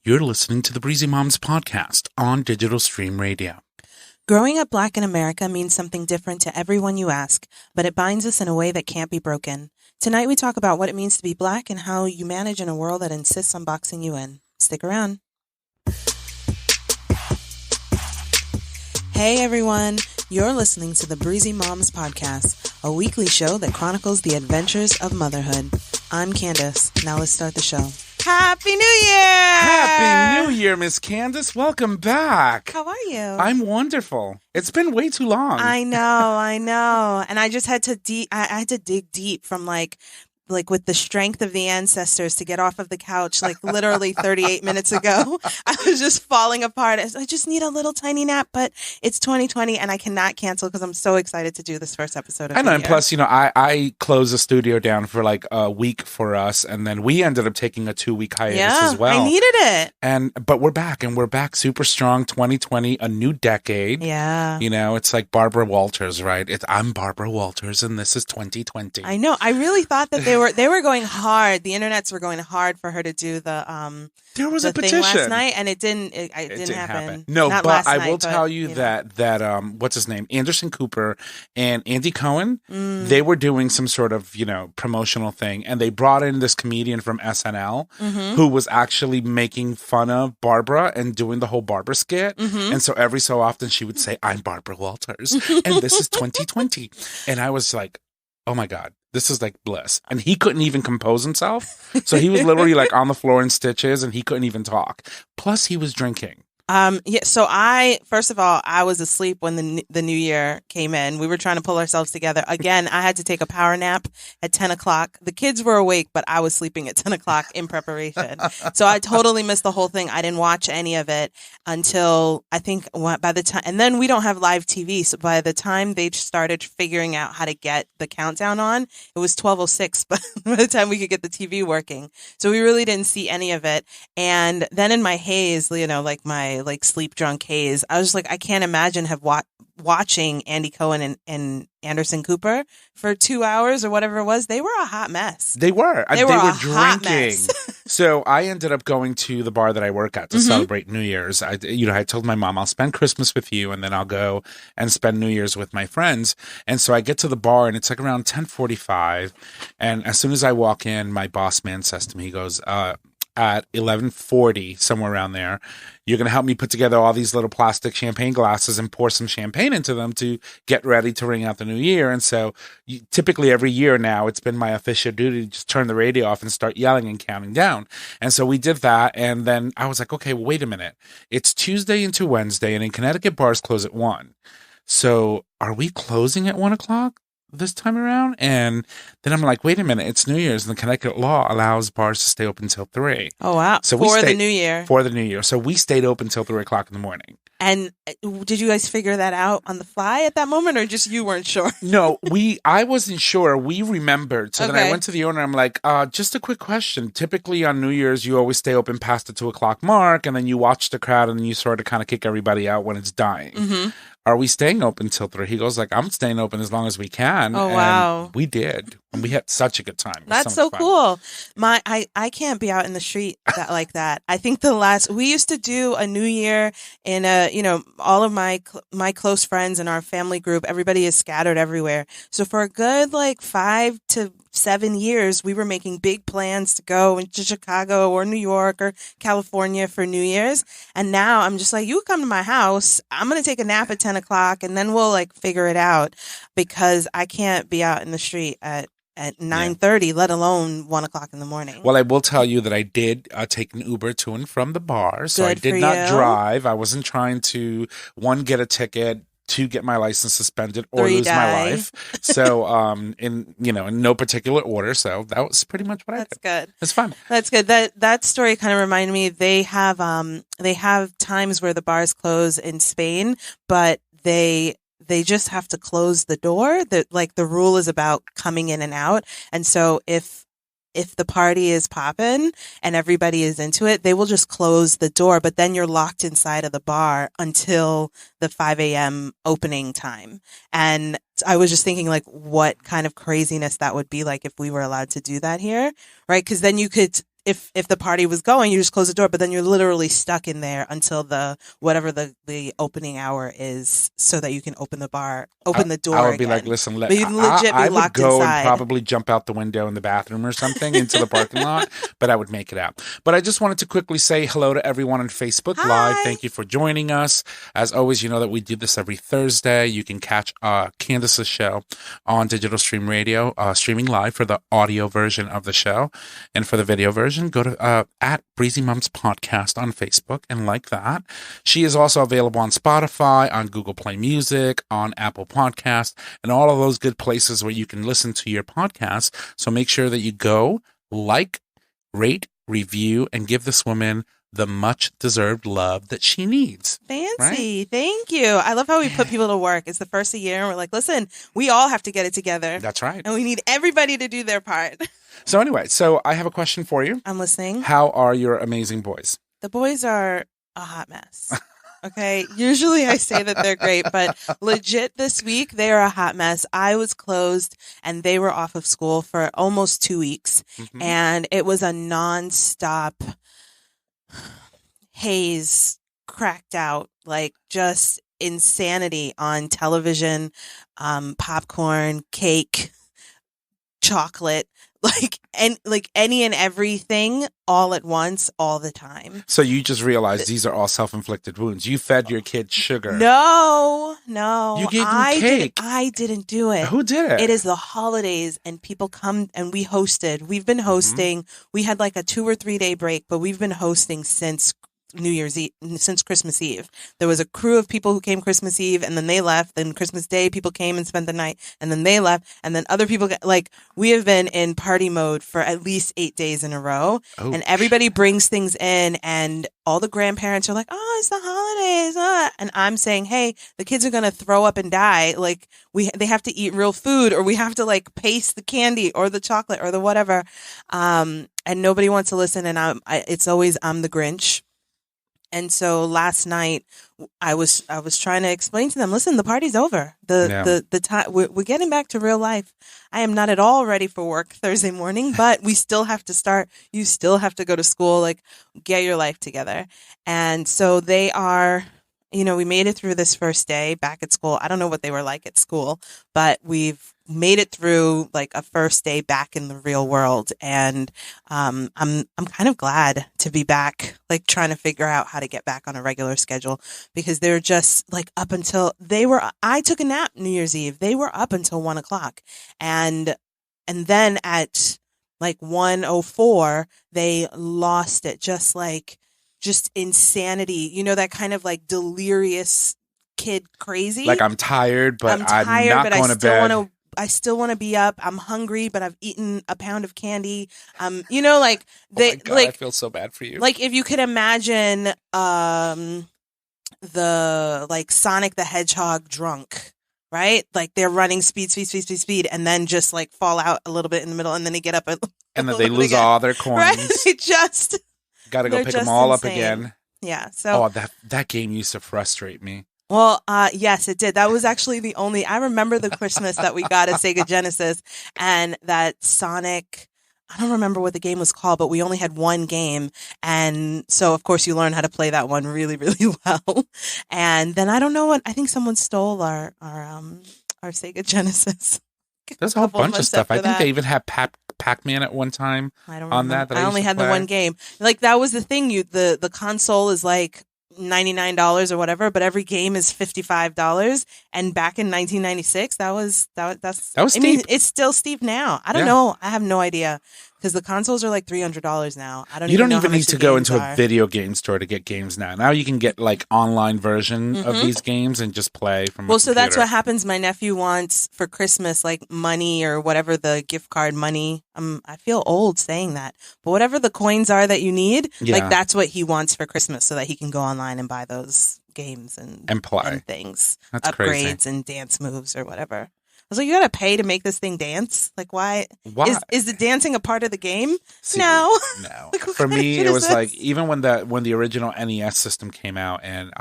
You're listening to the Breezy Moms podcast on Digital Stream Radio. Growing up Black in America means something different to everyone you ask, but it binds us in a way that can't be broken. Tonight we talk about what it means to be Black and how you manage in a world that insists on boxing you in. Stick around. Hey everyone, you're listening to the Breezy Moms podcast, a weekly show that chronicles the adventures of motherhood. I'm Candace. Now let's start the show. Happy New Year! Happy New Year, Miss Candace. Welcome back. How are you? I'm wonderful. It's been way too long. I know. And I just had to I had to dig deep from like with the strength of the ancestors to get off of the couch like literally 38 minutes ago. I was just falling apart. I just need a little tiny nap, but it's 2020 and I cannot cancel because I'm so excited to do this first episode of I know, and plus, I closed the studio down for like a week for us, and then we ended up taking a 2-week hiatus as well. I needed it. But we're back super strong. 2020, a new decade. Yeah. You know, it's like Barbara Walters, right? I'm Barbara Walters and this is 2020. I know. I really thought that they were going hard. The internets were going hard for her to do the there was a petition petition last night, and it didn't happen. No, Not but last I night, will tell you that what's his name, Anderson Cooper and Andy Cohen, they were doing some sort of promotional thing, and they brought in this comedian from SNL who was actually making fun of Barbara and doing the whole Barbara skit, and so every so often she would say, "I'm Barbara Walters, and this is 2020," and I was like, "Oh my God. This is like bliss." And he couldn't even compose himself. So he was literally like on the floor in stitches and he couldn't even talk. Plus he was drinking. So first of all, I was asleep when the new year came in. We were trying to pull ourselves together. Again, I had to take a power nap at 10 o'clock. The kids were awake, but I was sleeping at 10 o'clock in preparation. So I totally missed the whole thing. I didn't watch any of it until I think by the time, and then we don't have live TV. So by the time they started figuring out how to get the countdown on, it was 12:06, but by the time we could get the TV working. So we really didn't see any of it. And then in my haze, like my sleep drunk haze, I was like, I can't imagine watching Andy Cohen and Anderson Cooper for 2 hours or whatever it was. They were a hot mess. They were drinking. Mess. So I ended up going to the bar that I work at to celebrate New Year's. I told my mom, I'll spend Christmas with you and then I'll go and spend New Year's with my friends. And so I get to the bar and it's like around 10:45. And as soon as I walk in, my boss man says to me, he goes, at 11:40, somewhere around there, you're going to help me put together all these little plastic champagne glasses and pour some champagne into them to get ready to ring out the new year. And so typically every year now, it's been my official duty to just turn the radio off and start yelling and counting down. And so we did that. And then I was like, okay, well, wait a minute. It's Tuesday into Wednesday, and in Connecticut, bars close at 1. So are we closing at 1 o'clock this time around? And then I'm like, wait a minute, it's New Year's and the Connecticut law allows bars to stay open until 3. Oh wow. So the new year. For the new year. So we stayed open until 3 o'clock in the morning. And did you guys figure that out on the fly at that moment, or just you weren't sure? No, I wasn't sure. We remembered. So then I went to the owner. I'm like, just a quick question. Typically on New Year's, you always stay open past the 2 o'clock mark, and then you watch the crowd, and then you sort of kind of kick everybody out when it's dying. Are we staying open till 3? He goes like, I'm staying open as long as we can. Oh, wow. We did. And we had such a good time. That's so cool. I can't be out in the street like that. I think we used to do a New Year in all of my close friends in our family group, everybody is scattered everywhere. So for a good 5 to 7 years, we were making big plans to go into Chicago or New York or California for New Year's. And now I'm just like, you come to my house. I'm going to take a nap at 10 o'clock and then we'll figure it out, because I can't be out in the street at 9:30, let alone 1 o'clock in the morning. Well, I will tell you that I did take an Uber to and from the bar. So Good I did not drive. I wasn't trying to, 1, get a ticket, 2, get my license suspended, or 3, lose die. my life. So, in no particular order. So that was pretty much what I did. That's good. It's fun. That's good. That story kind of reminded me. They have times where the bars close in Spain, but they just have to close the door. The rule is about coming in and out. And so if the party is popping and everybody is into it, they will just close the door, but then you're locked inside of the bar until the 5 a.m. opening time. And I was just thinking what kind of craziness that would be like if we were allowed to do that here, right? Because then you could if the party was going, you just close the door, but then you're literally stuck in there until whatever the opening hour is, so that you can open the door. I would be again. like, listen, But you'd legit be I would locked go inside. and probably jump out the window in the bathroom or something into the parking lot, but I would make it out. But I just wanted to quickly say hello to everyone on Facebook Live. Thank you for joining us. As always, you know that we do this every Thursday. You can catch Candace's show on Digital Stream Radio, streaming live for the audio version of the show. And for the video version, go to at Breezy Mums Podcast on Facebook and like that. She is also available on Spotify, on Google Play Music, on Apple Podcasts, and all of those good places where you can listen to your podcast. So make sure that you go, like, rate, review, and give this woman the much deserved love that she needs. Fancy. Right? Thank you. I love how we put people to work. It's the first of the year and we're like, listen, we all have to get it together. That's right. And we need everybody to do their part. So anyway, I have a question for you. I'm listening. How are your amazing boys? The boys are a hot mess. Okay. Usually I say that they're great, but legit this week, they are a hot mess. I was closed and they were off of school for almost 2 weeks. Mm-hmm. And it was a nonstop haze, cracked out, like just insanity on television, popcorn, cake, chocolate, like any and everything all at once, all the time. So you just realized these are all self-inflicted wounds. You fed your kid sugar. No. You gave them cake. I didn't do it. Who did it? It is the holidays and people come and we hosted. We've been hosting. Mm-hmm. We had like a 2 or 3 day break, but we've been hosting since New Year's Eve, since Christmas Eve. There was a crew of people who came Christmas Eve and then they left. Then Christmas Day, people came and spent the night and then they left. And then other people we have been in party mode for at least 8 days in a row. Oh. And everybody brings things in and all the grandparents are like, oh, it's the holidays. And I'm saying, hey, the kids are going to throw up and die. Like they have to eat real food or we have to like paste the candy or the chocolate or the whatever. And nobody wants to listen. And it's always, I'm the Grinch. And so last night I was trying to explain to them, listen, the party's over. The time we're getting back to real life. I am not at all ready for work Thursday morning, but we still have to start. You still have to go to school, like get your life together. And so they are, we made it through this first day back at school. I don't know what they were like at school, but we've made it through like a first day back in the real world. And I'm kind of glad to be back, like trying to figure out how to get back on a regular schedule because they're just like up until I took a nap New Year's Eve. They were up until 1:00 and then at like 1:04, they lost it. Just insanity, that kind of like delirious kid crazy. Like I'm tired, but I'm not going to bed. I still want to be up. I'm hungry, but I've eaten a pound of candy. Oh my God, I feel so bad for you. Like if you could imagine, the like Sonic the Hedgehog drunk, right? Like they're running speed, and then just like fall out a little bit in the middle, and then they get up, and then they lose all their coins. Right? They just got to go pick them all up again. Yeah. So that game used to frustrate me. Well, yes, it did. That was actually I remember the Christmas that we got a Sega Genesis and that Sonic, I don't remember what the game was called, but we only had one game. And so, of course, you learn how to play that one really, really well. And then I don't know I think someone stole our Sega Genesis. There's a whole bunch of stuff. I think they even had Pac-Man at one time. I don't remember. I only had the one game. Like that was the thing. The console is like $99 or whatever, but every game is $55. And back in 1996, that was steep. I mean, it's still steep now. I don't know. I have no idea because the consoles are like $300 now. You don't even need to go into a video game store to get games now. Now you can get like online version of these games and just play from. Well, so that's what happens. My nephew wants for Christmas like money or whatever the gift card money. I feel old saying that, but whatever the coins are that you need, like that's what he wants for Christmas, so that he can go online and buy those games and play and things, that's upgrades crazy. And dance moves or whatever. I was like, you gotta pay to make this thing dance? Like, why? Is the dancing a part of the game? No. Like, for me, it was like even when the original NES system came out, and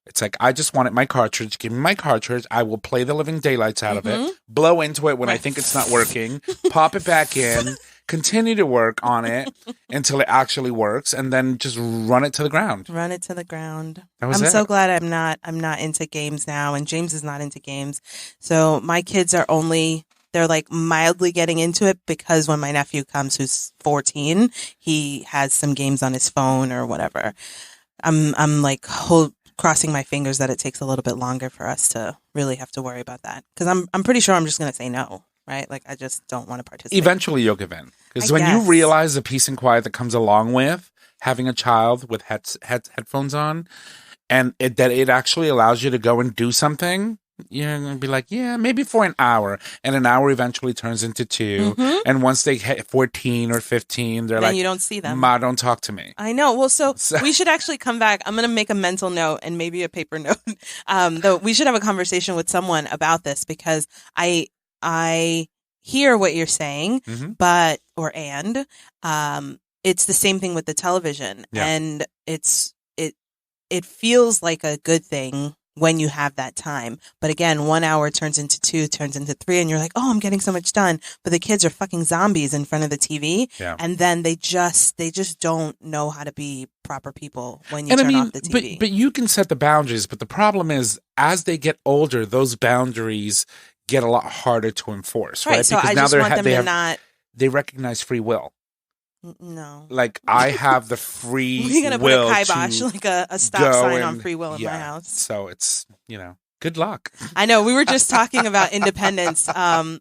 it's like I just wanted my cartridge. Give me my cartridge. I will play the living daylights out of it. Blow into it when I think it's not working. Pop it back in. continue to work on it until it actually works, and then just run it to the ground. Run it to the ground. I'm so glad I'm not into games now, and James is not into games. So my kids are they're like mildly getting into it because when my nephew comes, who's 14, he has some games on his phone or whatever. I'm like crossing my fingers that it takes a little bit longer for us to really have to worry about that, because I'm pretty sure I'm just going to say no, right? Like, I just don't want to participate. Eventually you'll give in, because when you realize the peace and quiet that comes along with having a child with headphones on, and that it actually allows you to go and do something, you're going to be like, yeah, maybe for an hour. And an hour eventually turns into 2. Mm-hmm. And once they hit 14 or 15, they're like, you don't see them. Ma, don't talk to me. I know. Well, so we should actually come back. I'm going to make a mental note and maybe a paper note. Though we should have a conversation with someone about this, because I hear what you're saying, mm-hmm. It's the same thing with the television. Yeah. And it feels like a good thing when you have that time. But again, 1 hour turns into 2, turns into 3, and you're like, oh, I'm getting so much done. But the kids are fucking zombies in front of the TV. Yeah. And then they just don't know how to be proper people when you turn off the TV. But you can set the boundaries. But the problem is, as they get older, those boundaries get a lot harder to enforce, right? So because I just want them to not... They recognize free will. No. Like, I have the free will. We're going to put a kibosh, like a stop sign on free will in my house. So it's, good luck. I know. We were just talking about independence. I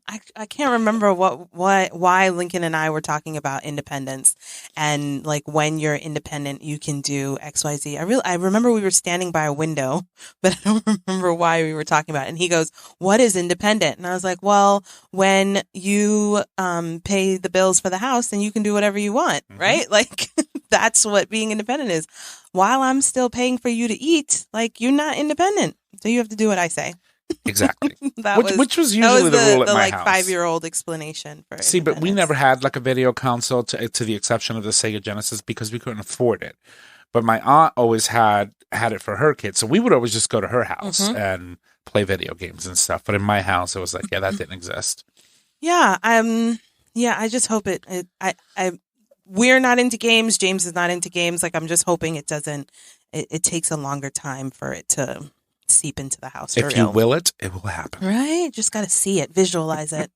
can't remember why Lincoln and I were talking about independence, and like, when you're independent, you can do X, Y, Z. I remember we were standing by a window, but I don't remember why we were talking about it. And he goes, "What is independent?" And I was like, "Well, when you pay the bills for the house, then you can do whatever you want, mm-hmm. right? Like, that's what being independent is. While I'm still paying for you to eat, like, you're not independent. So you have to do what I say." Exactly. which was usually the rule at my house. 5-year-old explanation for See, but we never had like a video console to the exception of the Sega Genesis, because we couldn't afford it. But my aunt always had it for her kids. So we would always just go to her house mm-hmm. and play video games and stuff. But in my house, it was like, that didn't exist. Yeah. I just hope we're not into games. James is not into games. Like, I'm just hoping it takes a longer time for it to seep into the house. If you will it will happen. Right? Just got to see it, visualize it.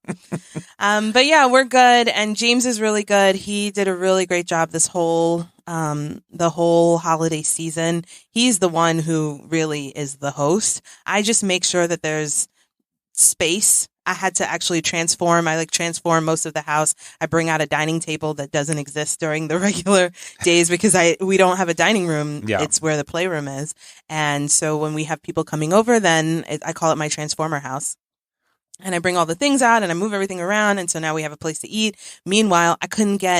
But yeah, we're good. And James is really good. He did a really great job this the whole holiday season. He's the one who really is the host. I just make sure that there's space. I had to actually transform. I transform most of the house. I bring out a dining table that doesn't exist during the regular days, because we don't have a dining room. Yeah. It's where the playroom is. And so when we have people coming over, then I call it my transformer house. And I bring all the things out and I move everything around. And so now we have a place to eat. Meanwhile,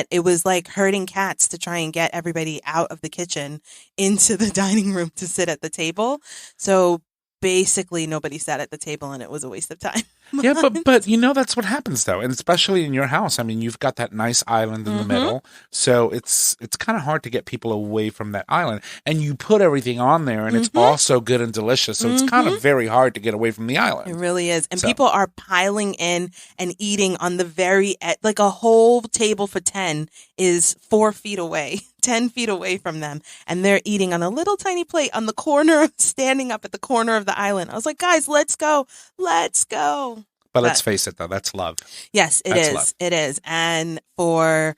it was like herding cats to try and get everybody out of the kitchen into the dining room to sit at the table. So basically nobody sat at the table, and it was a waste of time. Yeah, but that's what happens though, and especially in your house. I mean, you've got that nice island in mm-hmm. the middle, so it's kind of hard to get people away from that island. And you put everything on there, and mm-hmm. it's also good and delicious, so mm-hmm. it's kind of very hard to get away from the island. It really is, and people are piling in and eating on the very edge. Like, a whole table for 10 is 4 feet away. 10 feet away from them, and they're eating on a little tiny plate on the corner, standing up at the corner of the island. I was like, guys, let's go. But let's face it, though, that's love. Yes, it is. And for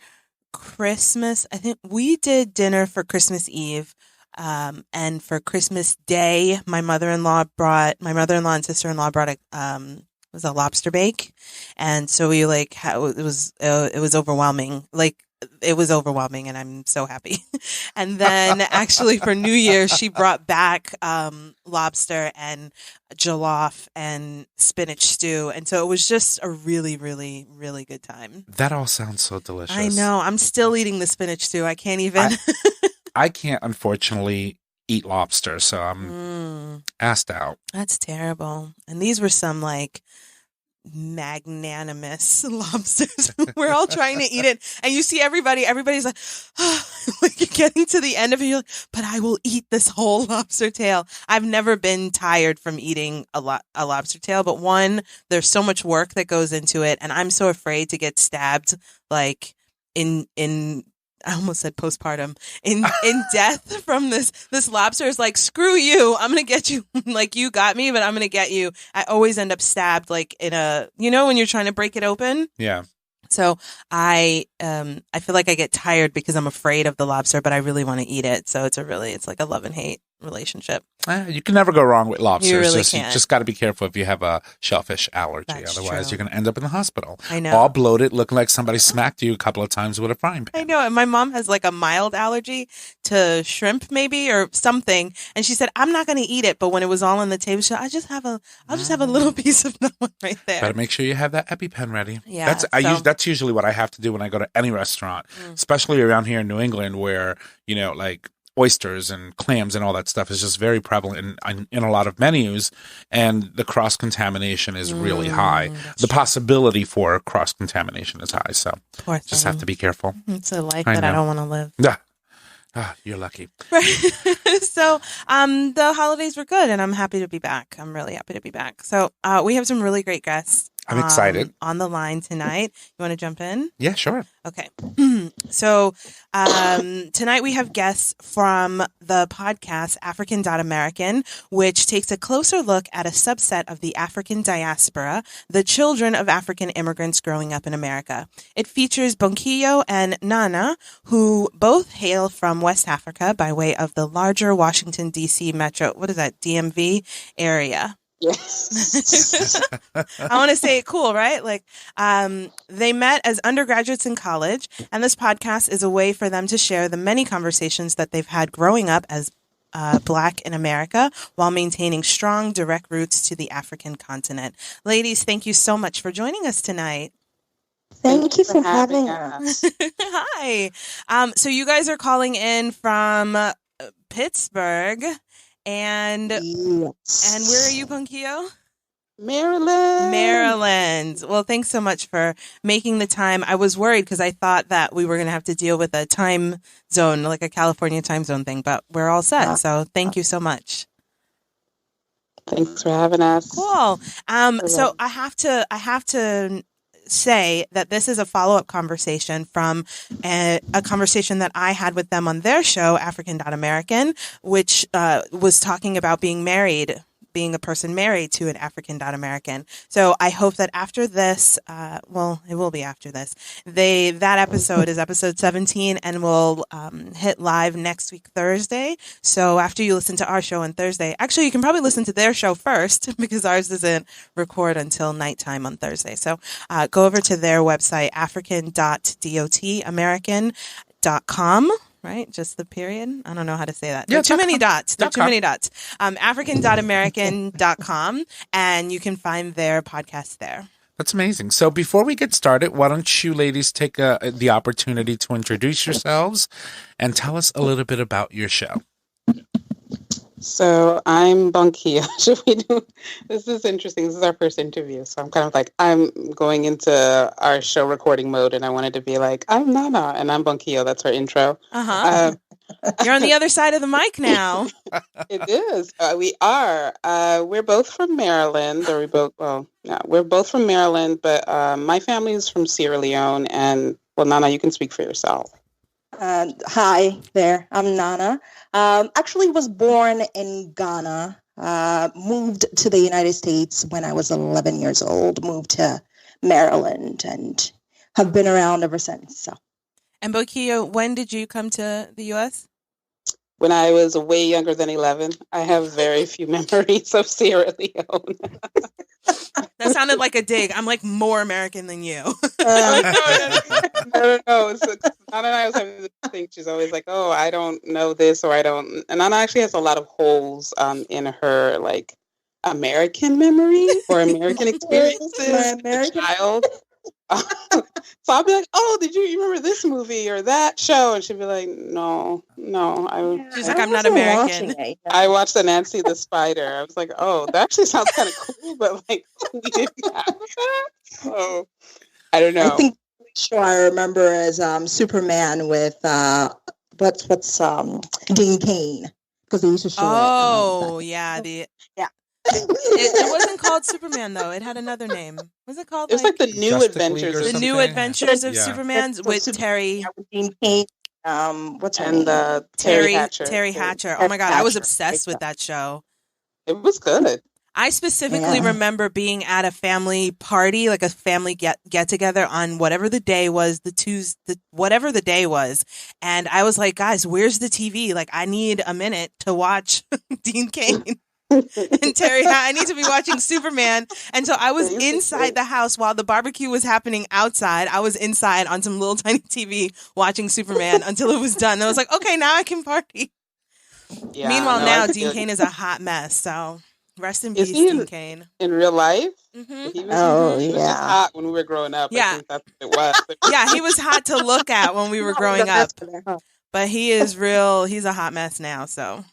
Christmas, I think we did dinner for Christmas Eve. And for Christmas Day, my mother-in-law and sister-in-law brought was a lobster bake. And so we it was overwhelming. It was overwhelming, and I'm so happy. And then actually for New Year, she brought back lobster and jollof and spinach stew. And so it was just a really, really, really good time. That all sounds so delicious. I know. I'm still eating the spinach stew. I can't even. I can't, unfortunately, eat lobster, so I'm asked out. That's terrible. And these were some magnanimous lobsters. We're all trying to eat it, and you see everybody's like, oh, like, you're getting to the end of it, you're like, but I will eat this whole lobster tail. I've never been tired from eating a lobster tail, but there's so much work that goes into it, and I'm so afraid to get stabbed in I almost said postpartum in death from this lobster is like, screw you, I'm gonna get you. Like, you got me, but I'm gonna get you. I always end up stabbed, like in a, when you're trying to break it open. Yeah. So I feel like I get tired because I'm afraid of the lobster, but I really want to eat it. So it's like a love and hate relationship. You can never go wrong with lobsters. You really You can't. just got to be careful if you have a shellfish allergy. That's Otherwise, true. you're going to end up in the hospital. I know. All bloated, looking like somebody smacked you a couple of times with a frying pan. I know. And my mom has like a mild allergy to shrimp, maybe, or something. And she said, I'm not going to eat it. But when it was all on the table, she said, I'll just have a little piece of that one right there. Better make sure you have that EpiPen ready. Yeah. That's usually what I have to do when I go to any restaurant, especially around here in New England, where, like oysters and clams and all that stuff is just very prevalent in a lot of menus, and the cross-contamination is really high. The possibility for cross-contamination is high, so just have to be careful. It's a life that I don't want to live. Yeah. You're lucky. Right. So the holidays were good, and I'm happy to be back. I'm really happy to be back. So we have some really great guests. I'm excited. On the line tonight. You want to jump in? Yeah, sure. Okay. So tonight we have guests from the podcast African.American, which takes a closer look at a subset of the African diaspora, the children of African immigrants growing up in America. It features Bonkiyo and Naana, who both hail from West Africa by way of the larger Washington, D.C. metro, DMV area. Yes. I want to say it cool, right? Like, they met as undergraduates in college, and this podcast is a way for them to share the many conversations that they've had growing up as Black in America while maintaining strong, direct roots to the African continent. Ladies, thank you so much for joining us tonight. Thank you for having us. Hi. So you guys are calling in from Pittsburgh. And Yes. And where are you, Bonkiyo? Maryland. Well, thanks so much for making the time. I was worried because I thought that we were going to have to deal with a time zone, like a California time zone thing, but we're all set. So thank you so much. Thanks for having us. Cool. So I have to say that this is a follow-up conversation from a conversation that I had with them on their show, African.American, which was talking about being a person married to an African.American. So I hope that after this, it will be after this, that episode is episode 17 and will hit live next week, Thursday. So after you listen to our show on Thursday, actually you can probably listen to their show first because ours doesn't record until nighttime on Thursday. So go over to their website, african.dotamerican.com. Right? Just the period. I don't know how to say that. There are too many dots. African.American.com. And you can find their podcast there. That's amazing. So before we get started, why don't you ladies take the opportunity to introduce yourselves and tell us a little bit about your show. So I'm Bonkiyo. Should we do? This is interesting. This is our first interview, so I'm kind of like, I'm going into our show recording mode, and I wanted to be like, I'm Naana, and I'm Bonkiyo. That's our intro. You're on the other side of the mic now. It is. We are. We're both from Maryland, or we're both from Maryland, but my family is from Sierra Leone, and Naana, you can speak for yourself. Hi there, I'm Naana. Actually was born in Ghana, moved to the United States when I was 11 years old, moved to Maryland, and have been around ever since. So. And Bonkiyo, when did you come to the U.S.? When I was way younger than 11. I have very few memories of Sierra Leone. That sounded like a dig. I'm like more American than you. No. So, Nana and I was having this thing. She's always like, "Oh, I don't know this, or I don't." And Nana actually has a lot of holes in her like American memory or American experiences as a child. So I'll be like, "Oh, did you remember this movie or that show?" And she'd be like, "No." She's like, "I'm not American." I watched the Nancy the Spider. I was like, "Oh, that actually sounds kind of cool," but like, we didn't have that. So I don't know. I think sure I remember as Superman with what's Dean Cain, because they used to show it. Oh, yeah. It wasn't called Superman though. It had another name. Was it called? It was like the New Justice Adventures League or or The something. New Adventures of Yeah. Superman with Terry. Dean Kane. What's her and name? Terry Hatcher. Terry Hatcher. Oh my God, I was Hatcher. obsessed with that show. It was good. I specifically remember being at a family party, like a family get together on whatever the day was, whatever the day was, and I was like, guys, where's the TV? Like, I need a minute to watch Dean Kane and Terry. I need to be watching Superman, and so I was inside the house while the barbecue was happening outside. I was inside on some little tiny TV watching Superman until it was done. And I was like, okay, now I can party. Yeah, Meanwhile, no, now I Dean feel Kane you. is a hot mess. So rest in Is peace, he Dean Kane. in real life? Mhm. He was, Oh, he was just yeah. hot when we were growing up. Yeah. I think that's what it was. Yeah, he was hot to look at when we were growing up, but he is real. He's a hot mess now. So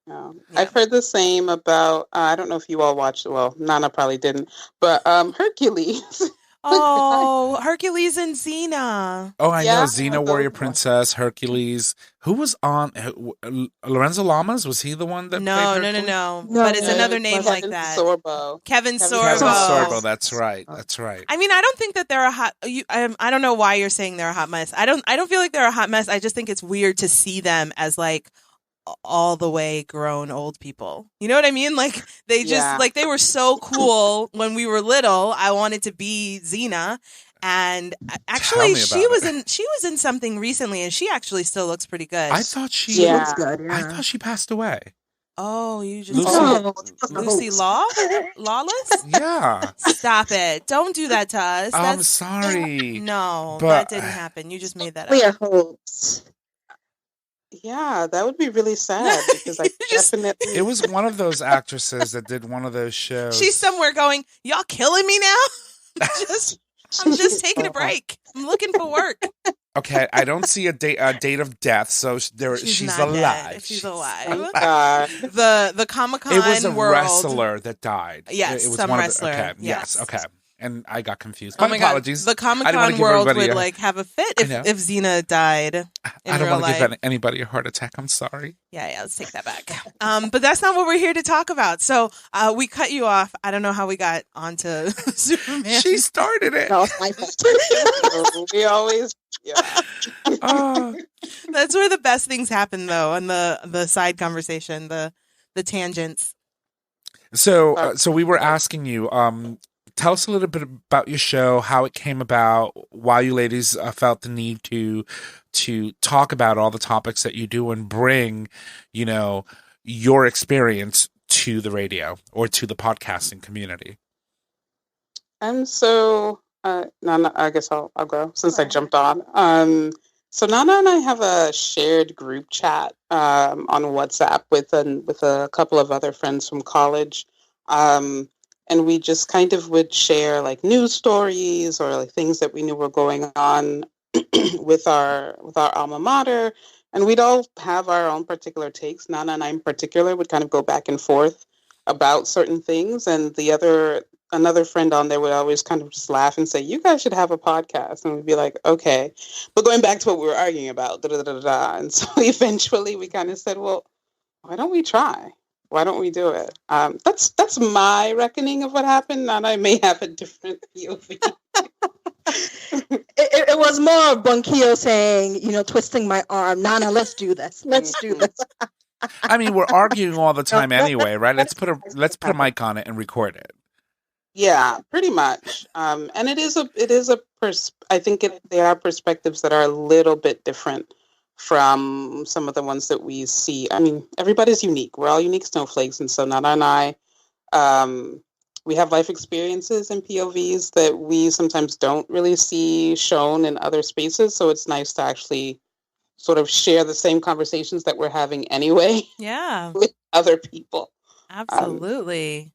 Yeah. Yeah. I've heard the same about, I don't know if you all watched, well, Nana probably didn't, but Hercules. oh, Hercules and Xena. Oh, I know. Yeah. Xena, Warrior Princess, Hercules. Who was on? Lorenzo Lamas? Was he the one that No, played no, no, Hercules? no. No, But it's no, another Kevin name like that. Sorbo. Kevin Kevin Sorbo. Kevin Sorbo. Sorbo. That's right. That's right. I mean, I don't think that they're a hot. I don't know why you're saying they're a hot mess. I don't feel like they're a hot mess. I just think it's weird to see them as like all the way grown old people. You know what I mean? Like they just Yeah. like they were so cool when we were little. I wanted to be Xena. And actually, me she about was in something recently, and she actually still looks pretty good. I thought she. She Yeah. looks good. Yeah. I thought she passed away. Oh, you just Lucy- Lucy Lawless? Yeah. Stop it! Don't do that to us. I'm That's sorry. no, but- that didn't happen. You just made that We up. are hopes. Yeah, that would be really sad because I Just- definitely. It was one of those actresses that did one of those shows. She's somewhere going, y'all killing me now? I'm just taking a break. I'm looking for work. Okay, I don't see a date of death, so she's not alive. dead. She's alive. Thank God. The Comic-Con It was a world. wrestler that died. Yes, it was some one wrestler, Of the, okay, yes. okay, and I got confused. Oh My my apologies. God. The I didn't wanna Comic-Con give world everybody would a- like have a fit I if know. Xena died in I don't real want to life. give anybody a heart attack. I'm sorry. Yeah, let's take that back. But that's not what we're here to talk about. So we cut you off. I don't know how we got onto Superman. She started it. No, it's my fault. We always, yeah. Oh. That's where the best things happen, though, and the side conversation, the tangents. So we were asking you, tell us a little bit about your show, how it came about, why you ladies felt the need to talk about all the topics that you do and bring, your experience to the radio or to the podcasting community. So, Nana, I guess I'll go since I jumped on. So Nana and I have a shared group chat on WhatsApp with a couple of other friends from college. And we just kind of would share like news stories or like things that we knew were going on with our alma mater. And we'd all have our own particular takes. Nana and I in particular would kind of go back and forth about certain things. And another friend on there would always kind of just laugh and say, you guys should have a podcast. And we'd be like, okay. But going back to what we were arguing about, da, da, da, da, da. And so eventually we kind of said, well, why don't we try? Why don't we do it? That's my reckoning of what happened. And I may have a different POV. It was more of Bonkiyo saying, twisting my arm. Nana, let's do this. Let's do this. I mean, we're arguing all the time anyway, right? Let's put a mic on it and record it. Yeah, pretty much. And I think they are perspectives that are a little bit different from some of the ones that we see. I mean, everybody's unique. We're all unique snowflakes. And so Nana and I, we have life experiences and POVs that we sometimes don't really see shown in other spaces. So it's nice to actually sort of share the same conversations that we're having anyway Yeah, with other people. absolutely.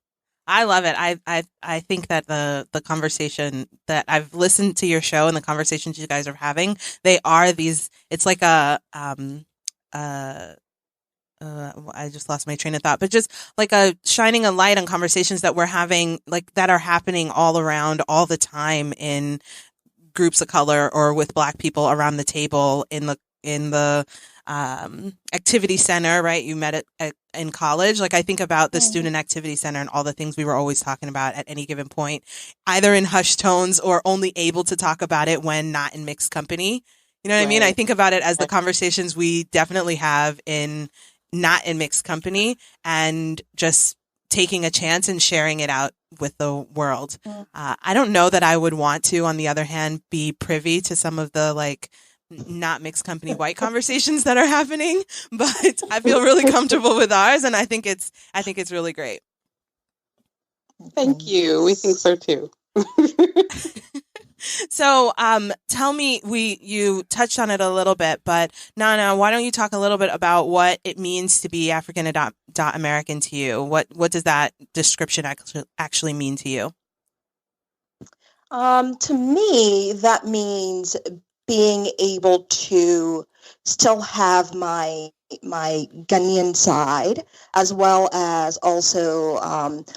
I love it. I think that the conversation that I've listened to your show and the conversations you guys are having, they are these. It's like I just lost my train of thought, but just like shining a light on conversations that we're having, like that are happening all around all the time in groups of color or with Black people around the table in the activity center, right? You met in college. Like I think about the student activity center and all the things we were always talking about at any given point, either in hushed tones or only able to talk about it when not in mixed company. You know what I mean? I think about it as the conversations we definitely have not in mixed company, and just taking a chance and sharing it out with the world. I don't know that I would want to, on the other hand, be privy to some of the like not mixed company white conversations that are happening, but I feel really comfortable with ours, and I think it's really great. Thank you. We think so too. So, tell me, you touched on it a little bit, but Naana, why don't you talk a little bit about what it means to be African American to you? What does that description actually mean to you? To me, that means being able to still have my Ghanaian side, as well as also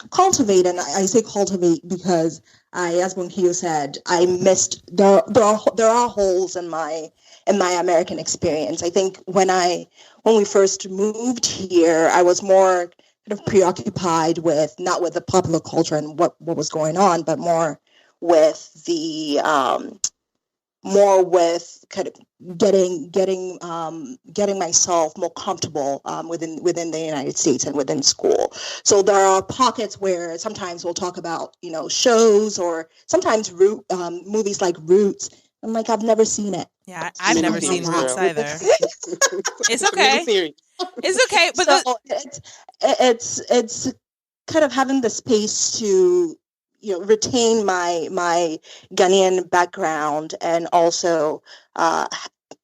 cultivate. And I say cultivate because as Bonkiyo said, I missed there are holes in my American experience. I think when we first moved here, I was more kind of preoccupied with not with the popular culture and what was going on, but more with the kind of getting myself more comfortable within the United States and within school. So there are pockets where sometimes we'll talk about shows or sometimes movies like Roots. I'm like, I've never seen it. Yeah, I've never seen Roots either. It's okay. It's okay, but so it's kind of having the space to retain my Ghanaian background and also kind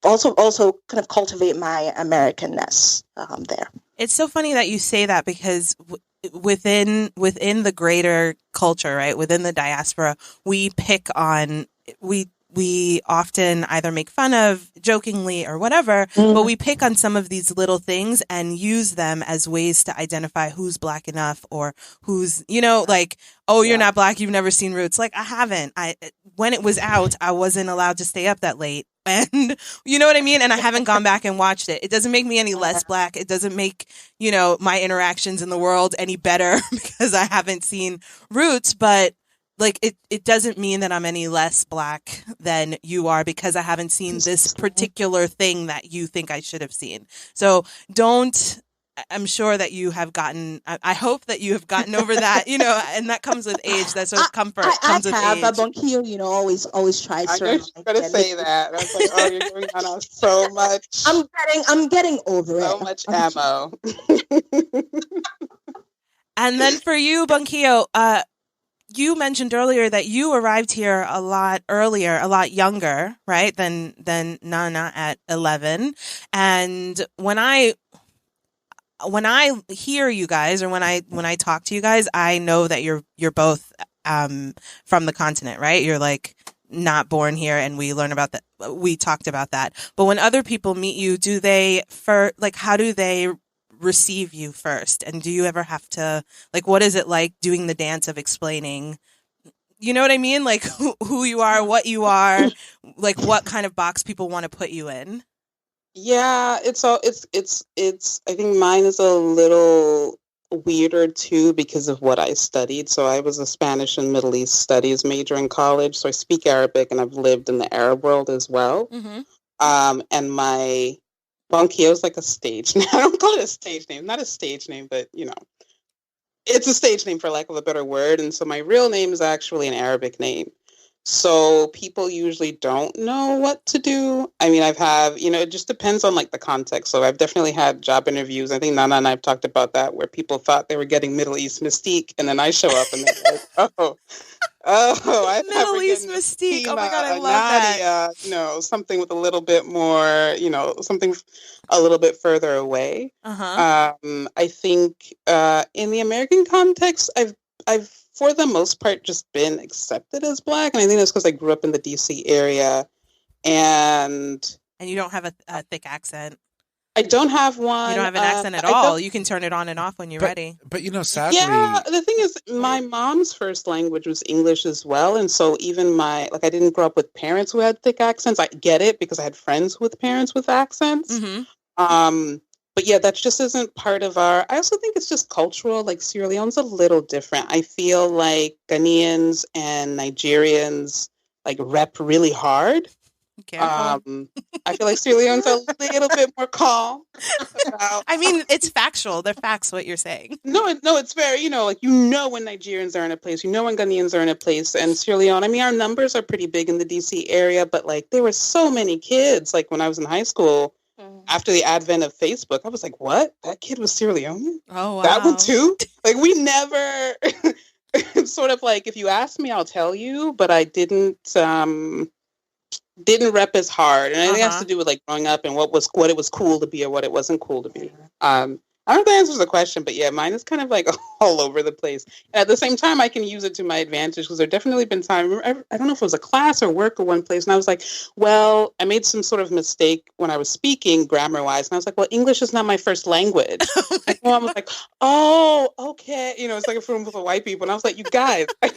of cultivate my Americanness there. It's so funny that you say that because within the greater culture, right, within the diaspora, we often either make fun of jokingly or whatever, but we pick on some of these little things and use them as ways to identify who's Black enough or who's, like, oh, you're not Black, you've never seen Roots. Like, I haven't. When it was out, I wasn't allowed to stay up that late. And you know what I mean? And I haven't gone back and watched it. It doesn't make me any less Black. It doesn't make, my interactions in the world any better because I haven't seen Roots, but like it doesn't mean that I'm any less Black than you are because I haven't seen this particular thing that you think I should have seen. So I'm sure that you have gotten, I hope that you have gotten over that, and that comes with age. That sort of comfort comes with age. But Bonkiyo, always tries to. I'm going to say that. I was like, oh, you're going on so much. I'm getting over it. So much ammo. And then for you, Bonkiyo, you mentioned earlier that you arrived here a lot earlier, a lot younger, right, than Naana at 11. And when I hear you guys, or when I talk to you guys, I know that you're both from the continent, right? You're like not born here, and we learn about that. We talked about that. But when other people meet you, how do they receive you first? And do you ever have to, like, what is it like doing the dance of explaining, you know what I mean? Like who you are, what you are, like what kind of box people want to put you in? Yeah, it's I think mine is a little weirder too because of what I studied. So I was a Spanish and Middle East studies major in college. So I speak Arabic and I've lived in the Arab world as well. Mm-hmm. And my Bonkiyo is like a stage name. I don't call it a stage name. Not a stage name, but it's a stage name for lack of a better word. And so my real name is actually an Arabic name. So people usually don't know what to do. I mean, it just depends on like the context. So I've definitely had job interviews. I think Naana and I have talked about that, where people thought they were getting Middle East mystique, and then I show up and they're like, I Middle East mystique. Oh my God, I love that. Something with a little bit more, something a little bit further away. Uh-huh. I think in the American context, I've for the most part just been accepted as Black, and I think that's because I grew up in the DC area, and you don't have a thick accent. I don't have one. You don't have an accent at all. You can turn it on and off when you're ready. But sadly, yeah. The thing is, my mom's first language was English as well, and so even I didn't grow up with parents who had thick accents. I get it because I had friends with parents with accents. Mm-hmm. But yeah, that just isn't part of our. I also think it's just cultural. Like Sierra Leone's a little different. I feel like Ghanaians and Nigerians like rep really hard. Careful. I feel like Sierra Leone's a little bit more calm. I mean, it's factual. They're facts. What you're saying. No, it's very, like, when Nigerians are in a place, when Ghanaians are in a place, and Sierra Leone. I mean, our numbers are pretty big in the DC area, but like there were so many kids. Like when I was in high school, after the advent of Facebook, I was like, what? That kid was Sierra Leone? Oh, wow. That one too? Like we never, sort of like, if you ask me, I'll tell you, but I didn't rep as hard. And I think it has to do with like growing up and what it was cool to be or what it wasn't cool to be. I don't know if that answers the question, but yeah, mine is kind of like all over the place. And at the same time, I can use it to my advantage because there definitely been times, I don't know if it was a class or work or one place, and I was like, well, I made some sort of mistake when I was speaking grammar-wise, and I was like, well, English is not my first language. And I was like, oh, okay. It's like a room full of white people, and I was like, you guys, I'm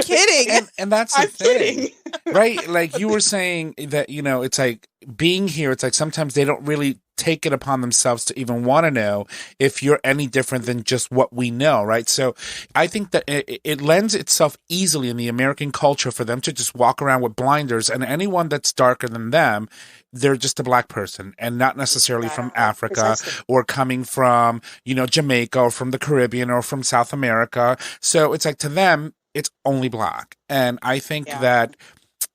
kidding. And that's the I'm thing, kidding. right? Like you were saying that, it's like being here, it's like sometimes they don't really take it upon themselves to even want to know if you're any different than just what we know, right? So I think that it lends itself easily in the American culture for them to just walk around with blinders, and anyone that's darker than them, they're just a black person and not necessarily from Africa or coming from, Jamaica or from the Caribbean or from South America. So it's like to them, it's only black. And I think that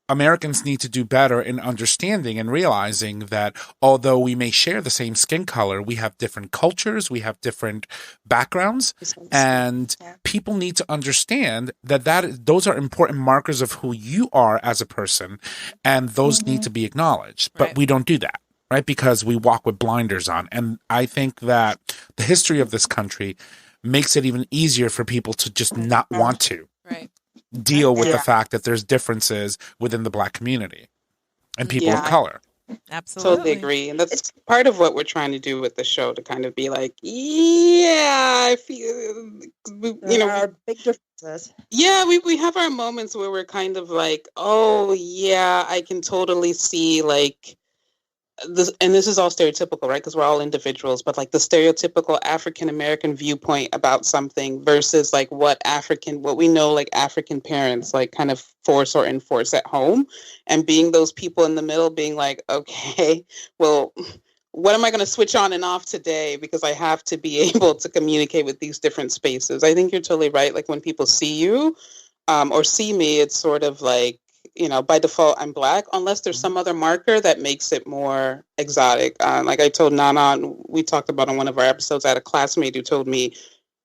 Americans need to do better in understanding and realizing that although we may share the same skin color, we have different cultures, we have different backgrounds, and people need to understand that those are important markers of who you are as a person, and those need to be acknowledged. But we don't do that, right? Because we walk with blinders on. And I think that the history of this country makes it even easier for people to just not want to. Right. Deal with the fact that there's differences within the black community and people of color. Absolutely. Totally agree. And that's part of what we're trying to do with the show, to kind of be like, I feel, there are big differences. Yeah, we have our moments where we're kind of like, oh, yeah, I can totally see like this, and this is all stereotypical, right? Because we're all individuals, but like the stereotypical African American viewpoint about something versus like what we know, like African parents like kind of force or enforce at home, and being those people in the middle, being like, okay, well, what am I going to switch on and off today? Because I have to be able to communicate with these different spaces. I think you're totally right. Like when people see you or see me, it's sort of like, by default, I'm black, unless there's some other marker that makes it more exotic. Like I told Naana, and we talked about on one of our episodes, I had a classmate who told me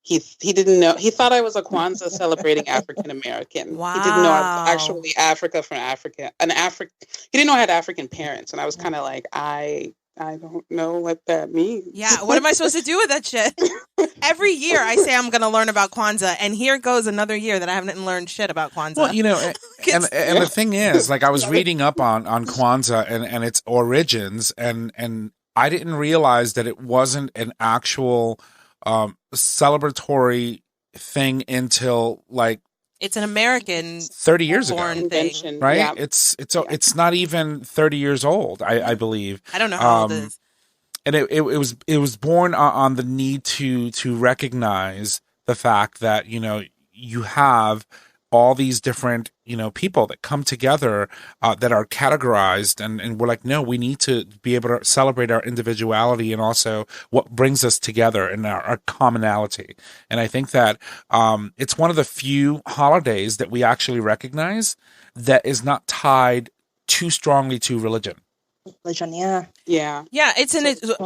he didn't know, he thought I was a Kwanzaa celebrating African American. Wow. He didn't know I was actually Africa from Africa. He didn't know I had African parents, and I was kind of like, I don't know what that means. Yeah, what am I supposed to do with that shit? Every year I say I'm going to learn about Kwanzaa, and here goes another year that I haven't learned shit about Kwanzaa. Well, and the thing is, like I was reading up on Kwanzaa and its origins, and I didn't realize that it wasn't an actual celebratory thing until like it's an American 30 years ago, thing, right? Yeah. It's not even 30 years old, I believe. I don't know how old it is. And it was born on the need to recognize the fact that you have all these different people that come together that are categorized, and we're like, no, we need to be able to celebrate our individuality and also what brings us together and our commonality. And I think that it's one of the few holidays that we actually recognize that is not tied too strongly to religion. Yeah.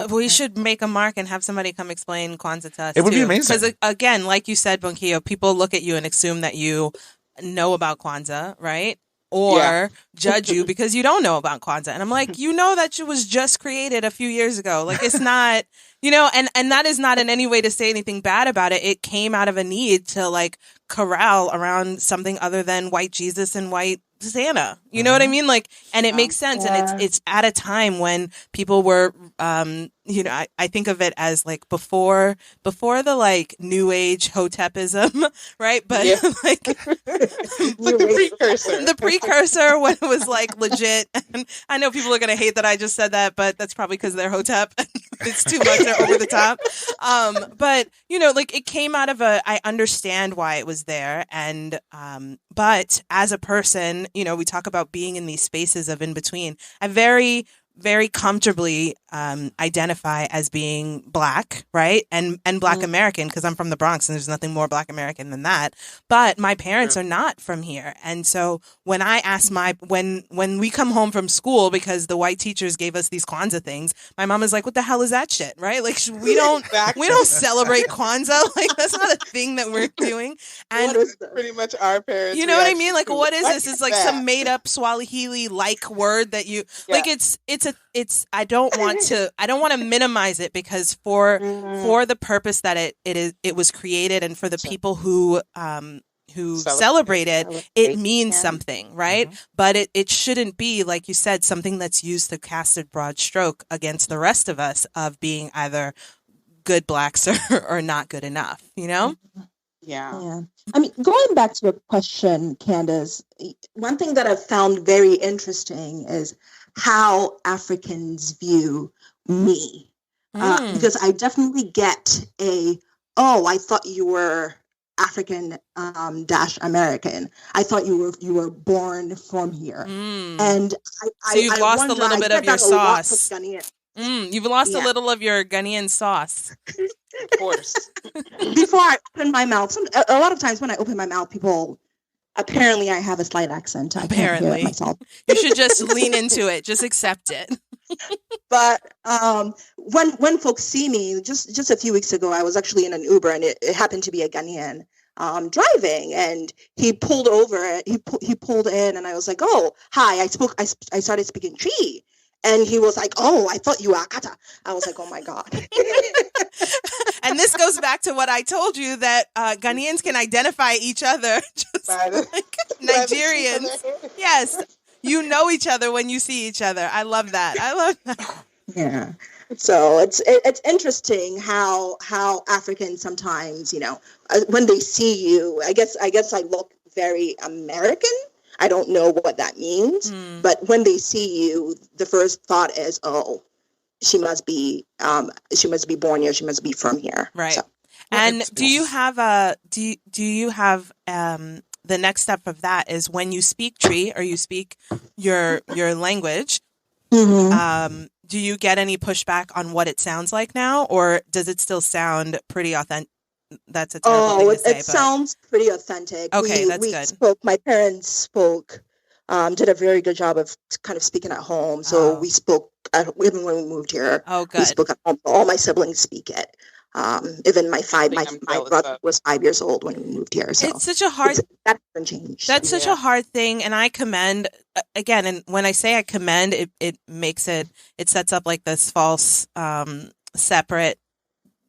We should make a mark and have somebody come explain Kwanzaa to us. It would be amazing. Because again, like you said, Bonkiyo, people look at you and assume that you know about Kwanzaa, right? Or judge you because you don't know about Kwanzaa. And I'm like, that it was just created a few years ago. Like it's not, and that is not in any way to say anything bad about it. It came out of a need to like corral around something other than white Jesus and white Santa. You know what I mean? Like, and it makes sense. And it's at a time when people were, you know, I think of it as like before the like new age hotepism, right? But like the precursor when it was like legit. And I know people are going to hate that I just said that, but that's probably because they're hotep. It's too much or over the top. But you know, like it came out of I understand why it was there. And, but as a person, you know, we talk about being in these spaces of in between. I very comfortably identify as being Black, right? And Black American, because I'm from the Bronx and there's nothing more Black American than that. But my parents are not from here. And so when I ask when we come home from school because the white teachers gave us these Kwanzaa things, my mom is like, what the hell is that shit, right? Like we don't celebrate Kwanzaa. Like that's not a thing that we're doing. And pretty much our parents. You know what I mean? Like what is this? It's like some made up Swahili like word that you like it's I don't want to minimize it because for the purpose that it was created and for the people who celebrate it means something, right? But it shouldn't be, like you said, something that's used to cast a broad stroke against the rest of us of being either good Blacks or not good enough, you know? Yeah. I mean, going back to your question, Candace, one thing that I've found very interesting is how Africans view me. Because I definitely get I thought you were African dash American. I thought you were born from here. And so you've lost a little bit of your sauce. You've lost a little of your Ghanaian sauce. Of course. Before I open my mouth, a lot of times when I open my mouth, people apparently I have a slight accent. I can't hear it myself. You should just lean into it. Just accept it. But when folks see me, just a few weeks ago, I was actually in an Uber, and it happened to be a Ghanaian driving, and he pulled over. He pulled in, and I was like, "Oh, hi." I started speaking Tree, and he was like, "Oh, I thought you were Akata." I was like, "Oh my God." And this goes back to what I told you, that Ghanaians can identify each other just like Nigerians. Yes. You know each other when you see each other. I love that. Yeah. So it's interesting how Africans sometimes, you know, when they see you, I guess I look very American. I don't know what that means, but when they see you, the first thought is, oh, she must be born here. She must be from here. Right. So, and do you have the next step of that is when you speak Tree or you speak your language, do you get any pushback on what it sounds like now, or does it still sound pretty authentic? That's a terrible thing to say. It sounds pretty authentic. Okay, that's good. My parents spoke, did a very good job of kind of speaking at home. So we spoke, even when we moved here. Oh, good. We spoke at home. All my siblings speak it. Even my brother was 5 years old when we moved here. So it's such a hard that hasn't changed. That's such a hard thing, and I commend again. And when I say I commend, it makes it sets up like this false separate,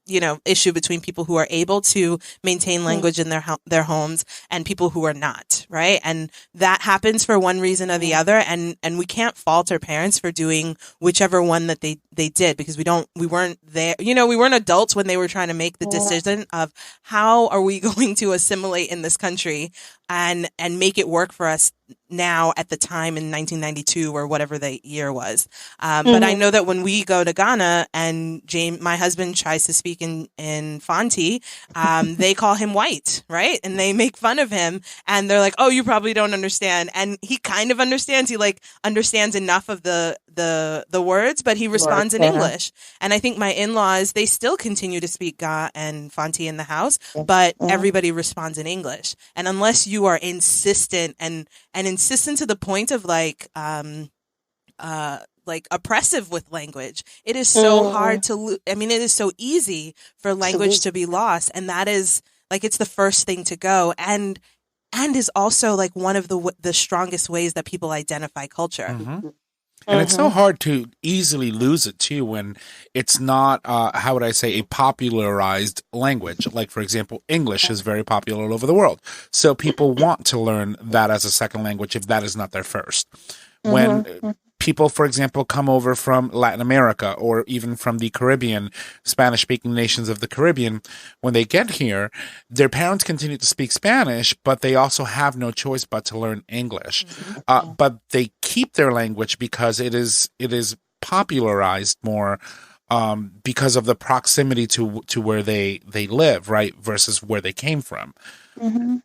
you know, issue between people who are able to maintain language in their homes and people who are not, right? And that happens for one reason or the other, and we can't fault our parents for doing whichever one that they did, because we weren't there, you know, we weren't adults when they were trying to make the decision of how are we going to assimilate in this country and make it work for us now at the time in 1992 or whatever the year was. But I know that when we go to Ghana and my husband tries to speak in Fanti, they call him white, right? And they make fun of him and they're like, oh, you probably don't understand. And he kind of understands. He like understands enough of the words, but he responds in English. And I think my in-laws, they still continue to speak Ga and Fanti in the house, but everybody responds in English. And unless you are insistent and insistent to the point of like oppressive with language, it is so hard to it is so easy for language to be lost, and that is like it's the first thing to go, and is also like one of the strongest ways that people identify culture. And it's so hard to easily lose it too when it's not, how would I say, a popularized language. Like, for example, English is very popular all over the world. So people want to learn that as a second language if that is not their first. When people, for example, come over from Latin America or even from the Caribbean, Spanish-speaking nations of the Caribbean, when they get here, their parents continue to speak Spanish, but they also have no choice but to learn English. But they keep their language because it is popularized more because of the proximity to where they live, right, versus where they came from. Mm-hmm.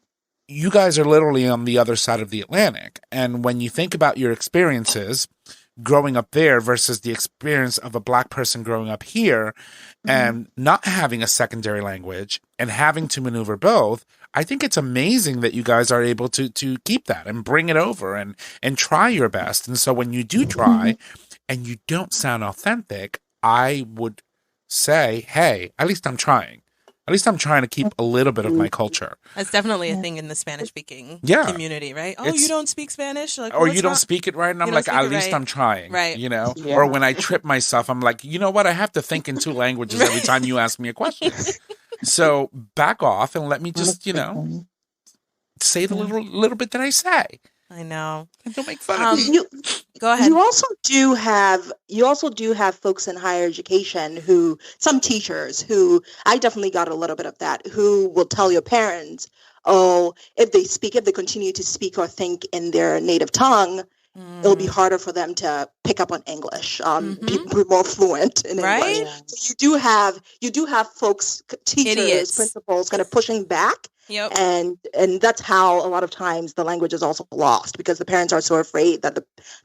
You guys are literally on the other side of the Atlantic. And when you think about your experiences growing up there versus the experience of a Black person growing up here and not having a secondary language and having to maneuver both, I think it's amazing that you guys are able to keep that and bring it over and try your best. And so when you do try and you don't sound authentic, I would say, hey, at least I'm trying. At least I'm trying to keep a little bit of my culture. That's definitely a thing in the Spanish-speaking community, right? Oh, you don't speak Spanish? Like, or you don't speak it right? And I'm like, at least I'm trying. Right. You know? Yeah. Or when I trip myself, I'm like, you know what? I have to think in two languages every time you ask me a question. So back off and let me just, say the little bit that I say. I know. Don't make fun of me. Go ahead. You also do have folks in higher education some teachers who, I definitely got a little bit of that, who will tell your parents, if they continue to speak or think in their native tongue, it'll be harder for them to pick up on English, be more fluent in right? English. So you do have folks, teachers, Idiots. principals kind of pushing back. Yep. And that's how a lot of times the language is also lost, because the parents are so afraid that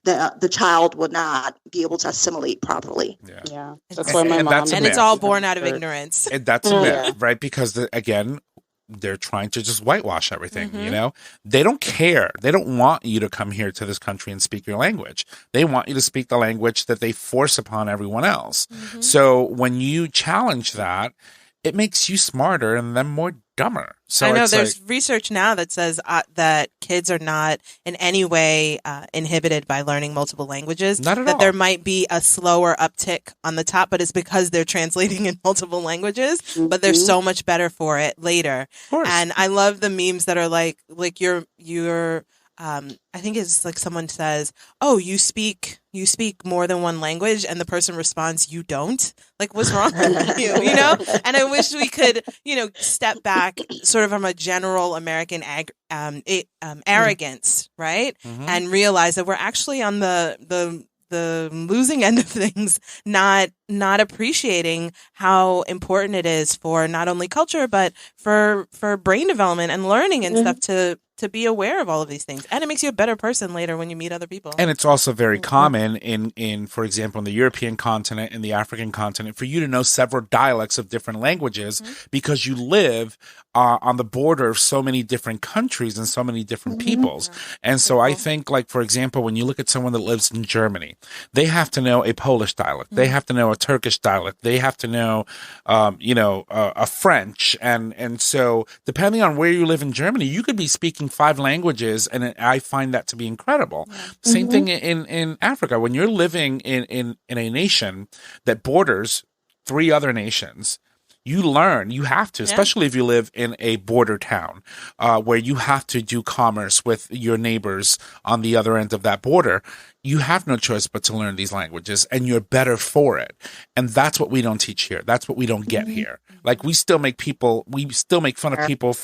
the child will not be able to assimilate properly. Yeah. That's why my mom. And it's all born out of ignorance. And that's a myth, right? Because again, they're trying to just whitewash everything, They don't care. They don't want you to come here to this country and speak your language. They want you to speak the language that they force upon everyone else. So when you challenge that, it makes you smarter and them more dumber. So I know there's research now that says that kids are not in any way inhibited by learning multiple languages. Not at all. That there might be a slower uptick on the top, but it's because they're translating in multiple languages, but they're so much better for it later. Of course. And I love the memes that are like you're I think it's like someone says, "Oh, you speak more than one language," and the person responds, "You don't." Like, what's wrong with you? And I wish we could, step back, sort of from a general American arrogance, right, and realize that we're actually on the losing end of things, not appreciating how important it is for not only culture but for brain development and learning and stuff to be aware of all of these things. And it makes you a better person later when you meet other people. And it's also very common in, for example, in the European continent, in the African continent, for you to know several dialects of different languages because you live on the border of so many different countries and so many different peoples. And so I think, like, for example, when you look at someone that lives in Germany, they have to know a Polish dialect. They have to know a Turkish dialect. They have to know, a French. And so depending on where you live in Germany, you could be speaking 5 languages, and I find that to be incredible. Same thing in Africa. When you're living in a nation that borders 3 other nations, you have to, especially if you live in a border town where you have to do commerce with your neighbors on the other end of that border. You have no choice but to learn these languages, and you're better for it. And that's what we don't teach here. That's what we don't get here. Like, we still make fun of people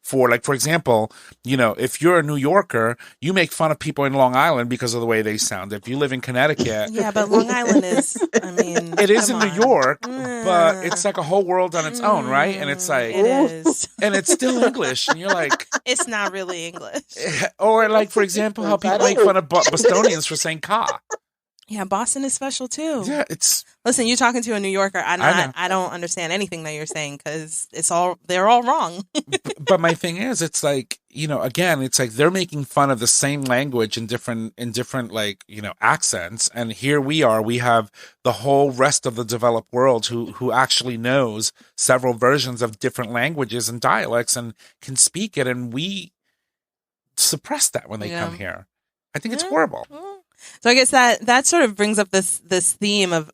for, like, for example, if you're a New Yorker, you make fun of people in Long Island because of the way they sound. If you live in Connecticut. Yeah, but Long Island is, it is in New York, but it's like a whole world on its own, right? And it's like, it is. And it's still English. And you're like, it's not really English. Or, like, for example, how people make fun of Bostonians for saying "ka." Yeah, Boston is special too. Yeah, Listen, you're talking to a New Yorker. I don't understand anything that you're saying because they're all wrong. But my thing is, it's like, again, it's like they're making fun of the same language in different like, accents, and here we have the whole rest of the developed world who actually knows several versions of different languages and dialects and can speak it, and we suppress that when they come here. I think it's horrible. So I guess that sort of brings up this theme of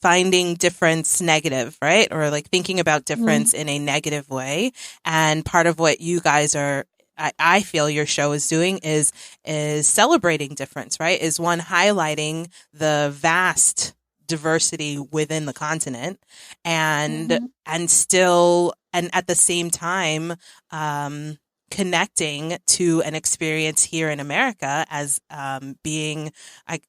finding difference negative, right? Or like thinking about difference in a negative way. And part of what you guys are I feel your show is doing is celebrating difference, right? Is one highlighting the vast diversity within the continent, and still, and at the same time, connecting to an experience here in America as being,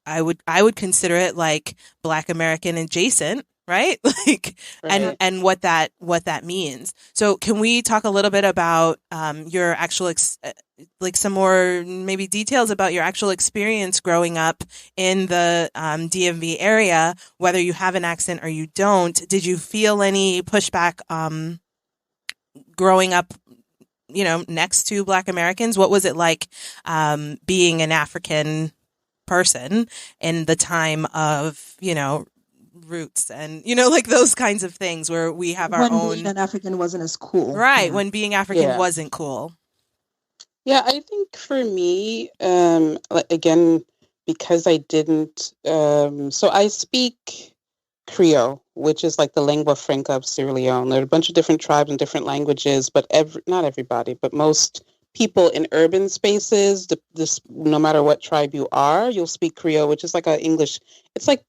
I would consider it like Black American adjacent, right? Like, Right. and what that means. So can we talk a little bit about your actual like some more maybe details about your actual experience growing up in the DMV area, whether you have an accent or you don't? Did you feel any pushback growing up, you know, next to Black Americans? What was it like being an African person in the time of, you know, roots and, you know, like those kinds of things where we have our when own... being an African wasn't as cool. Right, Yeah. when being African Yeah. wasn't cool. Yeah, I think for me, again, because I didn't, so I speak Creole, which is like the lingua franca of Sierra Leone. There are a bunch of different tribes and different languages, but not everybody, but most people in urban spaces, no matter what tribe you are, you'll speak Creole, which is like English. It's like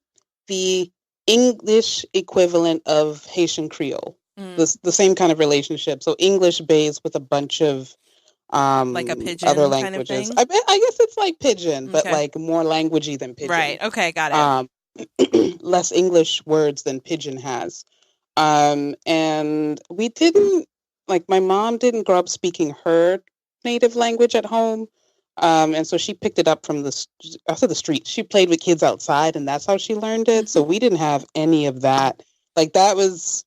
the English equivalent of Haitian Creole. The same kind of relationship. So English based with a bunch of like a pidgin other kind of languages. thing? I guess it's like pidgin, but Okay. like more languagey than pidgin. Right. Okay. Got it. Less English words than pidgin has. And we didn't, like, my mom didn't grow up speaking her native language at home. And so she picked it up from the street. She played with kids outside, and that's how she learned it. So we didn't have any of that. Like, that was,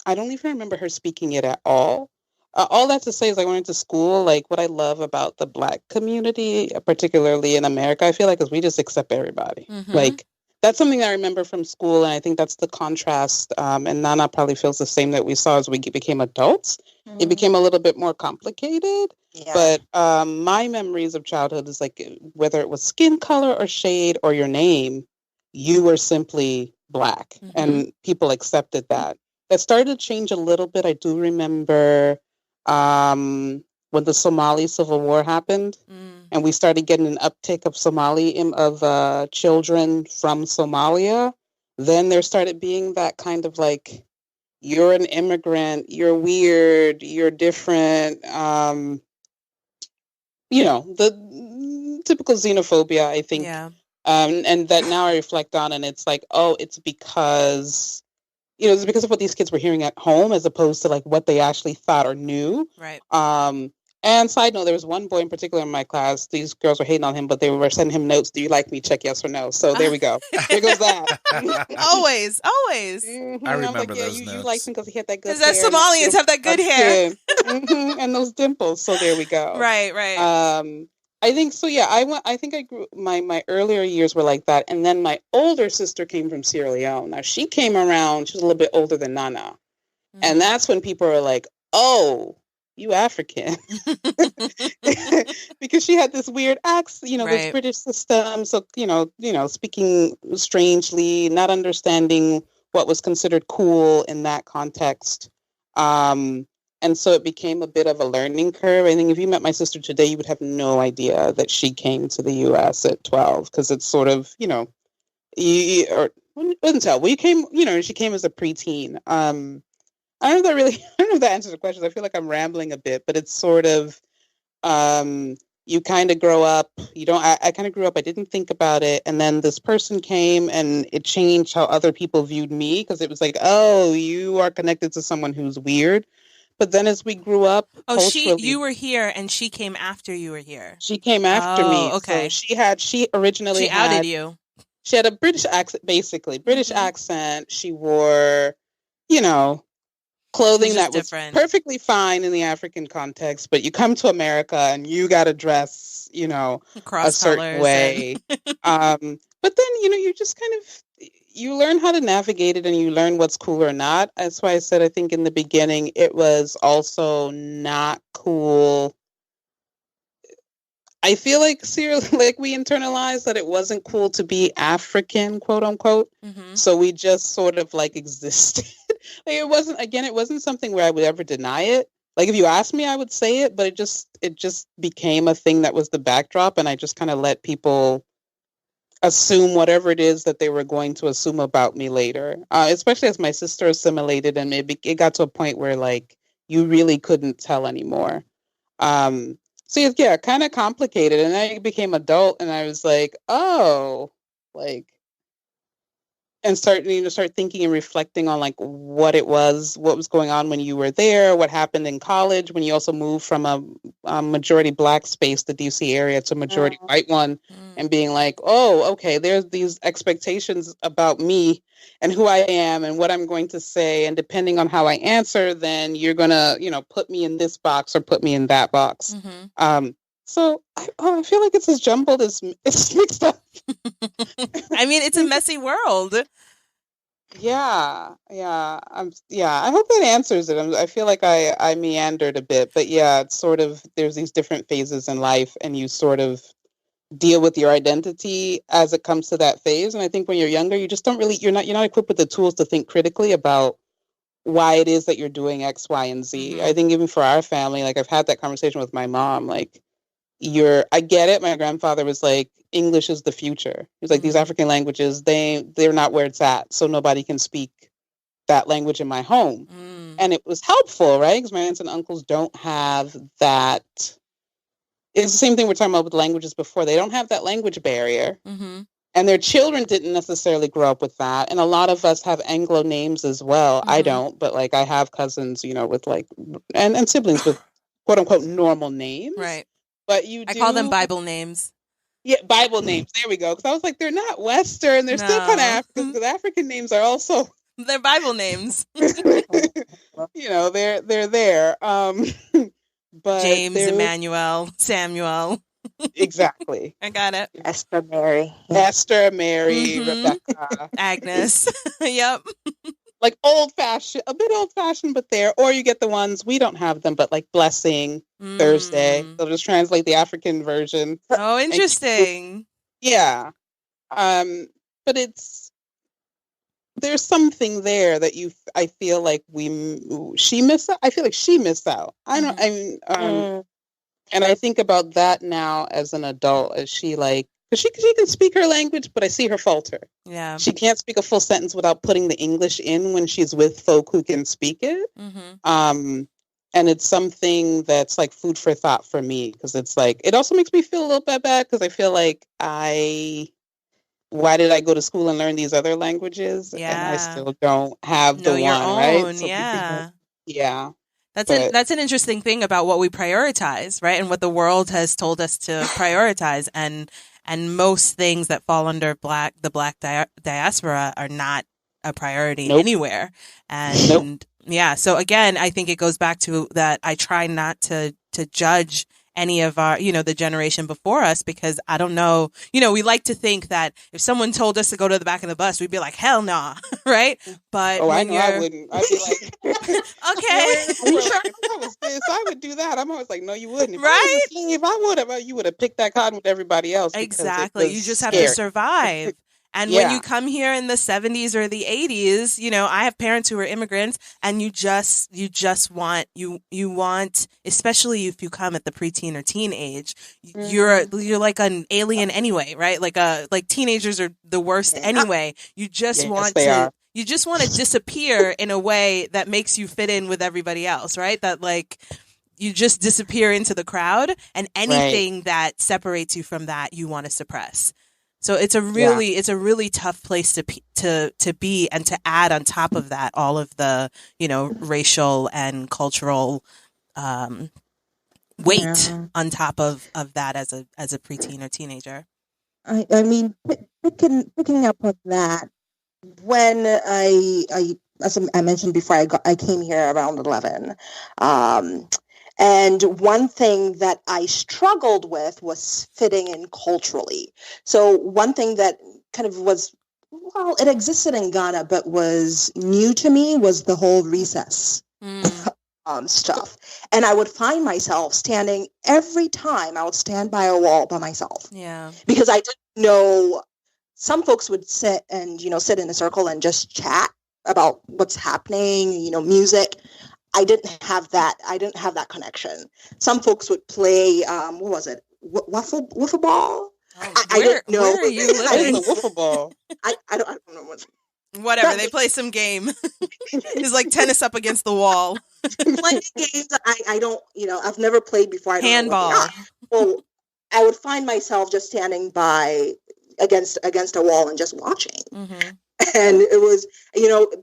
I don't even remember her speaking it at all. All that to say is I went into school, like, what I love about the Black community, particularly in America, I feel like, is we just accept everybody. Like, that's something I remember from school, and I think that's the contrast. And Nana probably feels the same that we saw as we became adults. It became a little bit more complicated. Yeah. But my memories of childhood is like, whether it was skin color or shade or your name, you were simply Black, and people accepted that. That started to change a little bit. I do remember when the Somali Civil War happened, and we started getting an uptick of children from Somalia. Then there started being that kind of like, you're an immigrant, you're weird, you're different. You know, the typical xenophobia, I think. Yeah. And that now I reflect on, and it's like, oh, it's because, you know, it's because of what these kids were hearing at home as opposed to like what they actually thought or knew. Right. And side note, there was one boy in particular in my class. These girls were hating on him, but they were sending him notes. Do you like me? Check yes or no. So there we go. There goes that. Always. I remember was like, those you notes. like him because he had that good Because hair. that Somalians have that good hair. And those dimples. So there we go. Right. I think so. Yeah, I think I grew. My earlier years were like that, and then my older sister came from Sierra Leone. Now she came around. She was a little bit older than Naana, and that's when people were like, "Oh, you African," because she had this weird accent, you know, this British system. So you know, speaking strangely, not understanding what was considered cool in that context. And so it became a bit of a learning curve. I think if you met my sister today, you would have no idea that she came to the U.S. at 12, because it's sort of, you know, or wouldn't tell. Well, you came, you know, she came as a preteen. I don't know if that answers the question. I feel like I'm rambling a bit, but it's sort of, you kind of grow up. I kind of grew up. I didn't think about it, and then this person came, and it changed how other people viewed me, because it was like, oh, you are connected to someone who's weird. But then as we grew up, you were here and she came after you were here. She came after me. Okay. So she originally outed you. She had a British accent, basically. British accent. She wore, you know, clothing that was perfectly fine in the African context, but you come to America and you got to dress, you know, a certain way. But then, you know, you just kind of, you learn how to navigate it, and you learn what's cool or not. That's why I said, I think in the beginning, it was also not cool. I feel like we internalized that it wasn't cool to be African, quote unquote. So we just sort of like existed. Like, it wasn't something where I would ever deny it, Like if you asked me, I would say it, but it just became a thing that was the backdrop, and I just kind of let people assume whatever it is that they were going to assume about me later. Especially as my sister assimilated, and it got to a point where like you really couldn't tell anymore. So yeah, kind of complicated, and then I became adult, and I was like, oh, like. And start thinking and reflecting on like what was going on when you were there, what happened in college when you also moved from a majority Black space, the DC area, to majority white one, and being like, oh, okay, there's these expectations about me and who I am and what I'm going to say, and depending on how I answer, then you're gonna put me in this box or put me in that box. So I feel like it's as jumbled as it's mixed up. I mean, it's a messy world. Yeah. I hope that answers it. I feel like I meandered a bit, but yeah, it's sort of there's these different phases in life, and you sort of deal with your identity as it comes to that phase. And I think when you're younger, you just don't really you're not equipped with the tools to think critically about why it is that you're doing X, Y, and Z. I think even for our family, like I've had that conversation with my mom, like I get it. My grandfather was like, English is the future. He's like, these African languages, they're not where it's at. So nobody can speak that language in my home. And it was helpful, right? Because my aunts and uncles don't have that. It's the same thing we're talking about with languages before. They don't have that language barrier. And their children didn't necessarily grow up with that. And a lot of us have Anglo names as well. I don't, but like I have cousins, with like, and siblings with quote unquote normal names. Right. But I call them Bible names. Yeah, Bible names. There we go. Because I was like, they're not Western. They're still kind of African. Because African names are also they're Bible names. They're there. But James, Emmanuel, Samuel. Exactly. I got it. Esther Mary, Rebecca, Agnes. Yep. Like a bit old fashioned, but there. Or you get the ones, we don't have them, but like Blessing, Thursday. They'll just translate the African version. Oh, interesting. Yeah. But there's something there that I feel like she missed out. I feel like she missed out. And I think about that now as an adult, as she like, because she can speak her language, but I see her falter. Yeah. She can't speak a full sentence without putting the English in when she's with folk who can speak it. And it's something that's like food for thought for me, because it's like, it also makes me feel a little bit bad, because I feel like why did I go to school and learn these other languages? Yeah. And I still don't have the your one, own, right? So yeah. That's an interesting thing about what we prioritize, right? And what the world has told us to prioritize. And most things that fall under the Black diaspora are not a priority anywhere. And yeah, so again, I think it goes back to that. I try not to judge any of our, the generation before us, because I don't know, we like to think that if someone told us to go to the back of the bus, we'd be like, hell nah, right? But I know I wouldn't. I'd be like, okay, I would do that. I'm always like, no, you wouldn't. If I would have, you would have picked that cotton with everybody else. Exactly. You just have to survive. And when you come here in the 70s or the 80s, I have parents who are immigrants, and you just want, especially if you come at the preteen or teen age, you're like an alien anyway, right? Like teenagers are the worst anyway. You just want to disappear in a way that makes you fit in with everybody else, right? That like you just disappear into the crowd, and anything that separates you from that, you want to suppress. So it's a really tough place to be, and to add on top of that all of the racial and cultural weight on top of that as a preteen or teenager. I mean, picking up on that, when I as I mentioned before, I came here around 11. And one thing that I struggled with was fitting in culturally. So one thing that kind of was, it existed in Ghana, but was new to me was the whole recess stuff. And I would find myself standing every time I would stand by a wall by myself. Yeah. Because I didn't know, some folks would sit in a circle and just chat about what's happening, music. I didn't have that. I didn't have that connection. Some folks would play, what was it? Wiffle ball? Oh, I don't know. Where are you living? It's a wiffle ball. I don't know what. Whatever, they play some game. It's like tennis up against the wall. Playing games I don't, I've never played before. I don't Handball. know what they are. Well, I would find myself just standing by against a wall and just watching. Mm-hmm. And it was,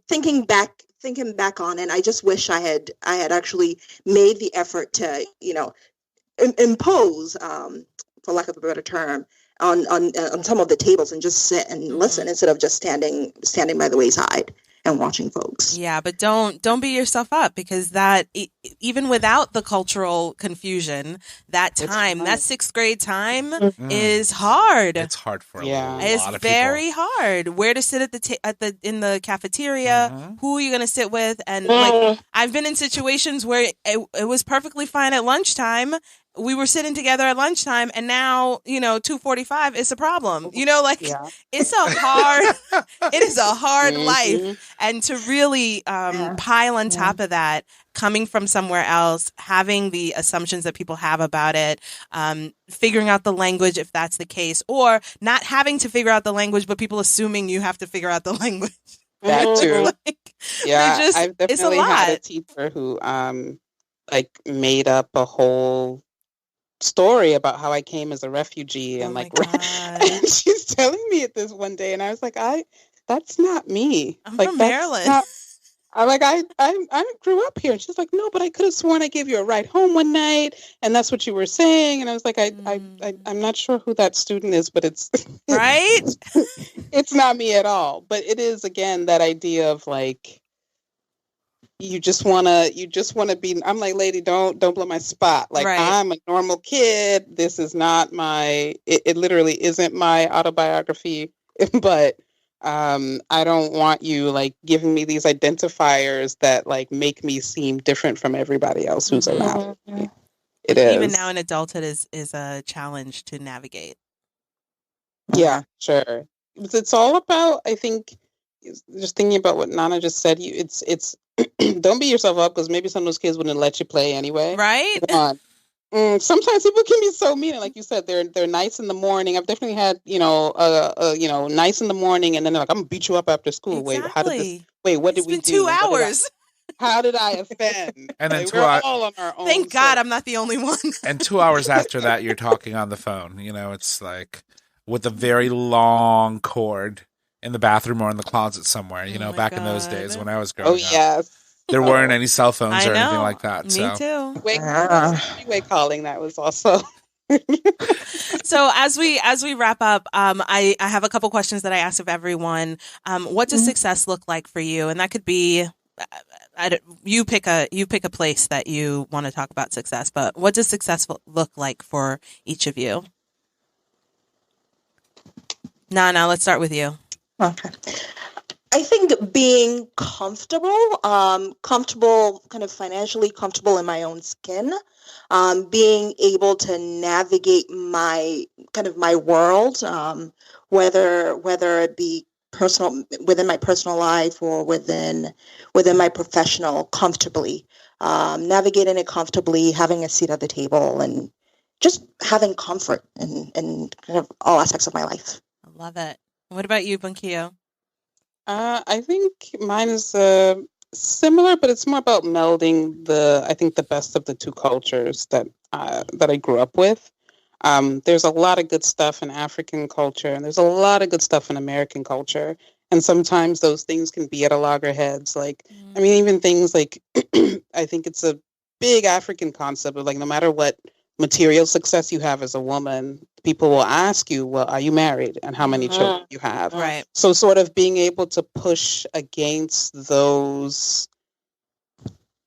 thinking back on it, I just wish I had actually made the effort to, impose, for lack of a better term, on some of the tables and just sit and listen instead of just standing by the wayside and watching folks. Yeah, but don't beat yourself up, because that even without the cultural confusion, that time, that 6th grade time is hard. It's hard for a lot it's of very people. hard. Where to sit in the cafeteria? Who are you going to sit with? And like, I've been in situations where it was perfectly fine at lunchtime. We were sitting together at lunchtime, and now, 2:45 is a problem. It's a hard, it is a hard life. And to really pile on top of that, coming from somewhere else, having the assumptions that people have about it, figuring out the language if that's the case, or not having to figure out the language, but people assuming you have to figure out the language. That too. I've definitely had a teacher who made up a whole story about how I came as a refugee, and and she's telling me it this one day, and I was like, that's not me. I'm from Maryland. I grew up here. And she's like, no, but I could have sworn I gave you a ride home one night, and that's what you were saying. And I was like, I'm not sure who that student is, but it's right. It's not me at all. But it is, again, that idea of like, you just wanna be. I'm like, lady, don't blow my spot. Like, I'm a normal kid. This is not my. It literally isn't my autobiography. But I don't want you like giving me these identifiers that like make me seem different from everybody else who's around me. It is. Even now in adulthood is a challenge to navigate. Yeah, sure. It's all about, I think, just thinking about what Naana just said. It's don't beat yourself up, because maybe some of those kids wouldn't let you play anyway. Right? Sometimes people can be so mean, and like you said, they're nice in the morning. I've definitely had nice in the morning, and then they're like, "I'm gonna beat you up after school." Exactly. Wait, how did this? Wait, what did we do? 2 hours. How did I offend? And then we're all on our own. Thank God I'm not the only one. And 2 hours after that, you're talking on the phone. It's like with a very long cord in the bathroom or in the closet somewhere. Back in those days when I was growing up. Oh yes. There weren't any cell phones or anything like that. Me so. too. Three-way calling, that was also. So as we wrap up, I have a couple questions that I ask of everyone. What does success look like for you? And that could be, you pick a place that you want to talk about success. But what does success look like for each of you? Naana, let's start with you. Okay. I think being comfortable, kind of financially comfortable in my own skin, being able to navigate my world, whether it be personal, within my personal life or within my professional, comfortably, navigating it comfortably, having a seat at the table, and just having comfort in kind of all aspects of my life. I love it. What about you, Bonkiyo? I think mine is similar, but it's more about melding the best of the two cultures that I grew up with. There's a lot of good stuff in African culture, and there's a lot of good stuff in American culture. And sometimes those things can be at a loggerheads. Like, I mean, even things like, I think it's a big African concept of like, no matter what material success you have as a woman, people will ask you, well, are you married, and how many children you have? Right. So sort of being able to push against those,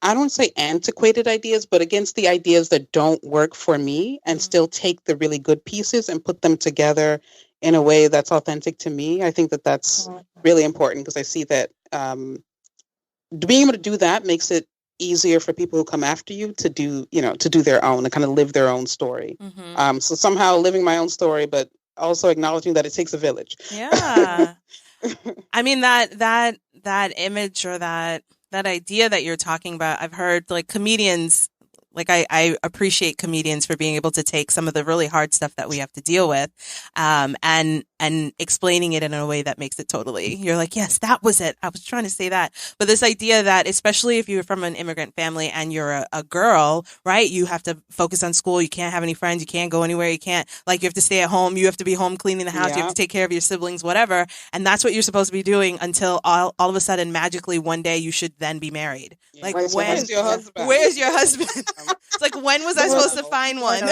I don't say antiquated ideas, but against the ideas that don't work for me, and still take the really good pieces and put them together in a way that's authentic to me. I think that that's really important, because I see that being able to do that makes it easier for people who come after you to do their own and kind of live their own story. So somehow living my own story, but also acknowledging that it takes a village. Yeah. I mean, that image or that that idea that you're talking about, I've heard like comedians, like I appreciate comedians for being able to take some of the really hard stuff that we have to deal with, and explaining it in a way that makes it totally, you're like, yes, that was it. I was trying to say that. But this idea that, especially if you're from an immigrant family and you're a girl, right? You have to focus on school. You can't have any friends. You can't go anywhere. You can't, like, you have to stay at home. You have to be home cleaning the house. You have to take care of your siblings, whatever. And that's what you're supposed to be doing until all of a sudden, magically, one day you should then be married. Like, where's your husband? Where's your husband? It's like, when was I supposed to find one?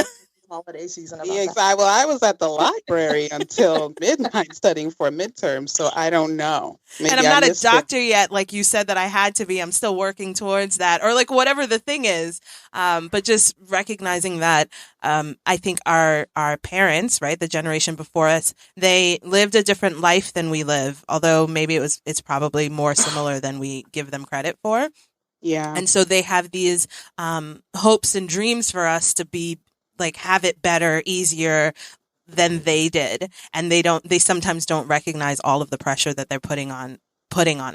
Holiday season. Yeah, exactly. Well, I was at the library until midnight studying for midterm, so I don't know. Maybe and I'm not a doctor yet, like you said that I had to be. I'm still working towards that, or like whatever the thing is. But just recognizing that, I think our parents, right, the generation before us, they lived a different life than we live. Although maybe it's probably more similar than we give them credit for. Yeah. And so they have these hopes and dreams for us to be, like, have it better, easier than they did. And they sometimes don't recognize all of the pressure that they're putting on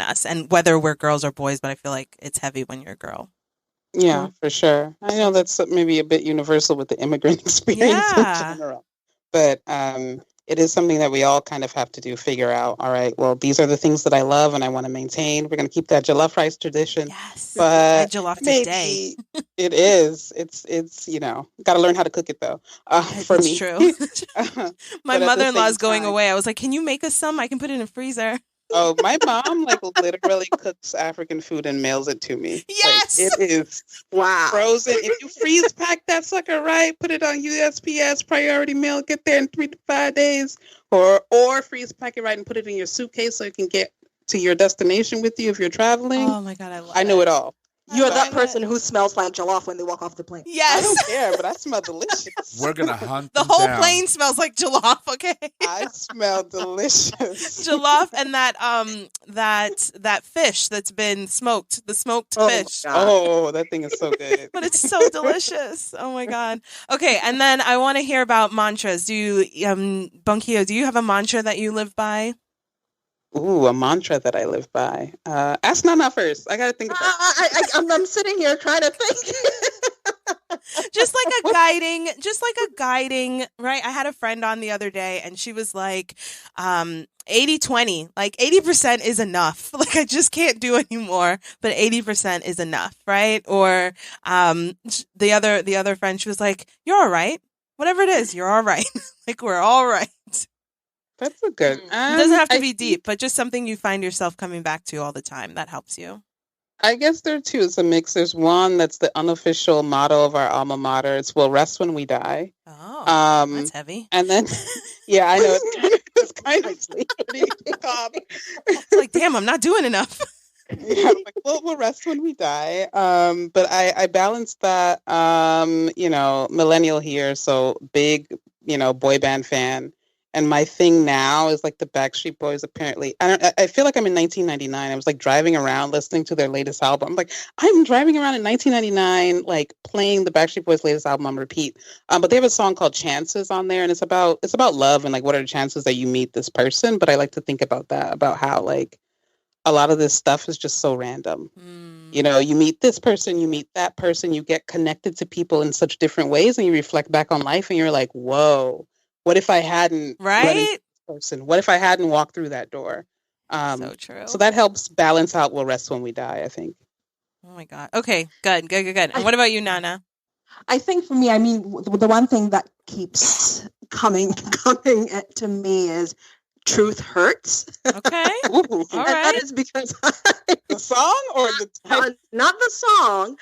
us, and whether we're girls or boys, but I feel like it's heavy when you're a girl. Yeah, for sure. I know that's maybe a bit universal with the immigrant experience in general. But it is something that we all kind of have to figure out. All right, well, these are the things that I love and I want to maintain. We're going to keep that jollof rice tradition. Yes. But jollof today. It is. It's got to learn how to cook it, though. For me. True. My mother-in-law's going away. I was like, can you make us some? I can put it in the freezer. Oh, my mom literally cooks African food and mails it to me. Yes, it is frozen. If you freeze pack that sucker right, put it on USPS priority mail, get there in 3 to 5 days, or freeze pack it right and put it in your suitcase so you can get to your destination with you if you're traveling. Oh my God, I know it all. You're that person who smells like jollof when they walk off the plane. Yes. I don't care, but I smell delicious. We're going to hunt the whole plane smells like jollof, okay? I smell delicious. Jollof and that fish that's been smoked, the smoked fish. Oh, that thing is so good. But it's so delicious. Oh my God. Okay, and then I want to hear about mantras. Do you, Bonkiyo, do you have a mantra that you live by? Ooh, a mantra that I live by. Ask Naana first. I gotta think about it. I'm sitting here trying to think. just like a guiding, right? I had a friend on the other day and she was like, 80-20, like 80% is enough. Like, I just can't do anymore, but 80% is enough, right? Or the other friend, she was like, you're all right. Whatever it is, you're all right. Like, we're all right. That's a good. It doesn't have to be deep, but just something you find yourself coming back to all the time. That helps you. I guess there are two. It's a mix. There's one that's the unofficial motto of our alma mater. It's "We'll rest when we die." Oh, that's heavy. And then, yeah, I know it's kind of It's like, damn, I'm not doing enough. Yeah, like, we'll rest when we die. But I balance that. Millennial here, so big, boy band fan. And my thing now is like the Backstreet Boys. Apparently, I feel like I'm in 1999. I was like driving around listening to their latest album. I'm like, I'm driving around in 1999, like playing the Backstreet Boys' latest album on repeat. But they have a song called "Chances" on there, and it's about love and like what are the chances that you meet this person. But I like to think about that, about how like a lot of this stuff is just so random. You meet this person, you meet that person, you get connected to people in such different ways, and you reflect back on life, and you're like, whoa. What if I hadn't run into this person? What if I hadn't walked through that door? So true. So that helps balance out "We'll rest when we die," I think. Oh my God. Okay, good. And what about you, Naana? I think for me, I mean, the one thing that keeps coming to me is truth hurts. Okay. Ooh. All and right. that is because the song or the type? Not the song.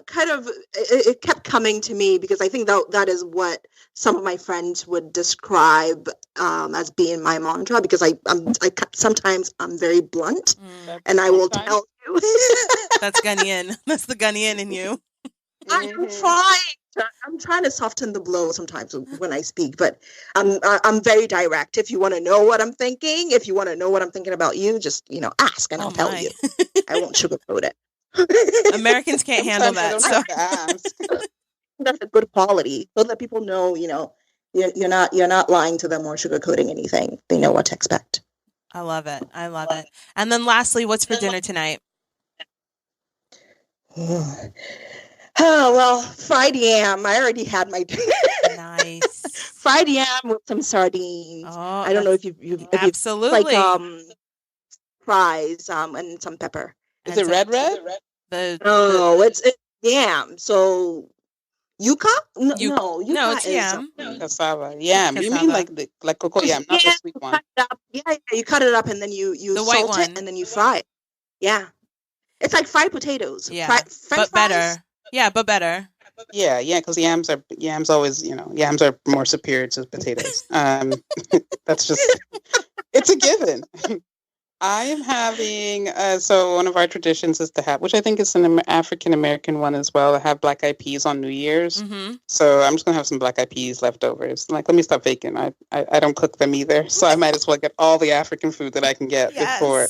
Kind of, it kept coming to me because I think that is what some of my friends would describe as being my mantra. Because I sometimes I'm very blunt, and I will tell you. That's Ghanaian. That's the Ghanaian in you. I'm trying to soften the blow sometimes when I speak, but I'm very direct. If you want to know what I'm thinking, if you want to know what I'm thinking about you, just ask and I'll tell you. I won't sugarcoat it. Americans can't handle that. So that's a good quality, so that people know you're not lying to them or sugarcoating anything. They know what to expect. I love it. And then lastly, what's for dinner tonight? Oh, well, fried yam. I already had my Nice. fried yam with some sardines. Oh, I don't know if you've absolutely like fries and some pepper. Is it red? It's yam. So yuca? No, yuca no, it's is yam. Cassava. Yam. You mean Cassava. like cocoa yam, not the sweet one. Cut it up. Yeah, you cut it up and then you The white salt one. it and then you fry it. Yeah. It's like fried potatoes. Yeah, French but fries? better. Yeah, but better. Yeah, because yams always, yams are more superior to potatoes. That's just, it's a given. I am having, so one of our traditions is to have, which I think is an African American one as well, to have black eyed peas on New Year's. Mm-hmm. So I'm just going to have some black eyed peas leftovers. Like, let me stop faking. I don't cook them either. So I might as well get all the African food that I can get before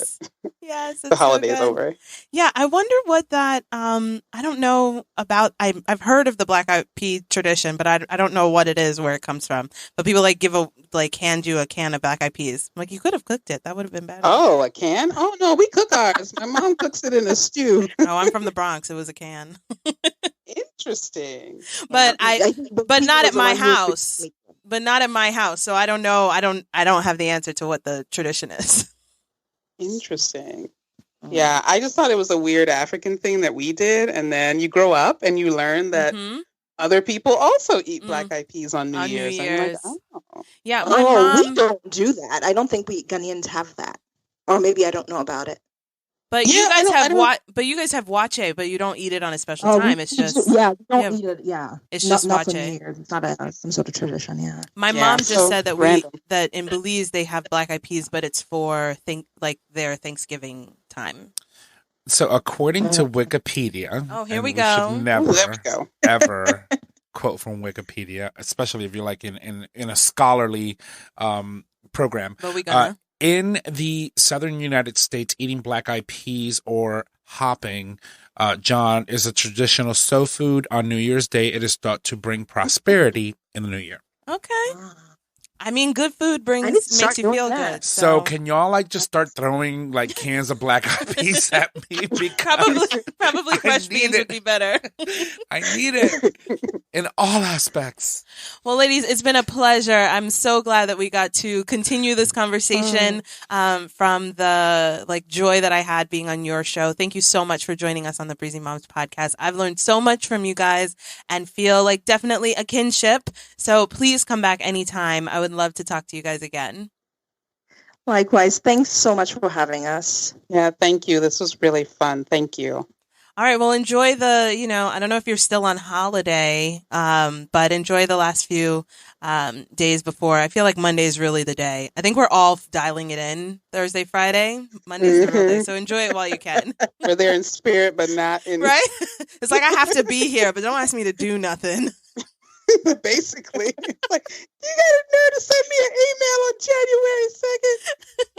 the holiday's over. Yeah, I wonder what that, I don't know about, I've heard of the black eyed pea tradition, but I don't know what it is, where it comes from. But people hand you a can of black eyed peas. I'm like, you could have cooked it. That would have been better. Oh, a can? Oh, no, we cook ours. My mom cooks it in a stew. No, I'm from the Bronx. It was a can. Interesting. But but not at my house. But not at my house. So I don't know. I don't have the answer to what the tradition is. Interesting. Yeah, I just thought it was a weird African thing that we did. And then you grow up and you learn that other people also eat black eyed peas on New Year's. New Year's. I'm like, oh. Yeah, my mom, we don't do that. I don't think we Ghanaians have that. Or maybe I don't know about it. But you guys have wache, but you don't eat it on a special time. It's just we don't eat it. Yeah, it's just not for wache. New Year's. It's not some sort of tradition. Yeah. My mom just said that that in Belize they have black eyed peas, but it's for their Thanksgiving time. So according to Wikipedia, here we go. Should never ever quote from Wikipedia, especially if you're like in a scholarly program. But we gonna. In the southern United States, eating black-eyed peas or hopping, John, is a traditional soul food on New Year's Day. It is thought to bring prosperity in the new year. Okay. I mean, good food makes you feel good. So can y'all just start throwing cans of black eyed peas at me? Probably fresh beans would be better. I need it in all aspects. Well, ladies, it's been a pleasure. I'm so glad that we got to continue this conversation from the joy that I had being on your show. Thank you so much for joining us on the Breezy Moms podcast. I've learned so much from you guys and feel like definitely a kinship. So please come back anytime. I would love to talk to you guys again. Likewise. Thanks so much for having us. Yeah, thank you. This was really fun. Thank you. All right. Well, enjoy I don't know if you're still on holiday, but enjoy the last few days before. I feel like Monday is really the day. I think we're all dialing it in Thursday, Friday. Monday's the real day. So enjoy it while you can. We're there in spirit, but not in... Right? It's like I have to be here, but don't ask me to do nothing. Basically, it's like, you got a nerve to send me an email on January 2nd?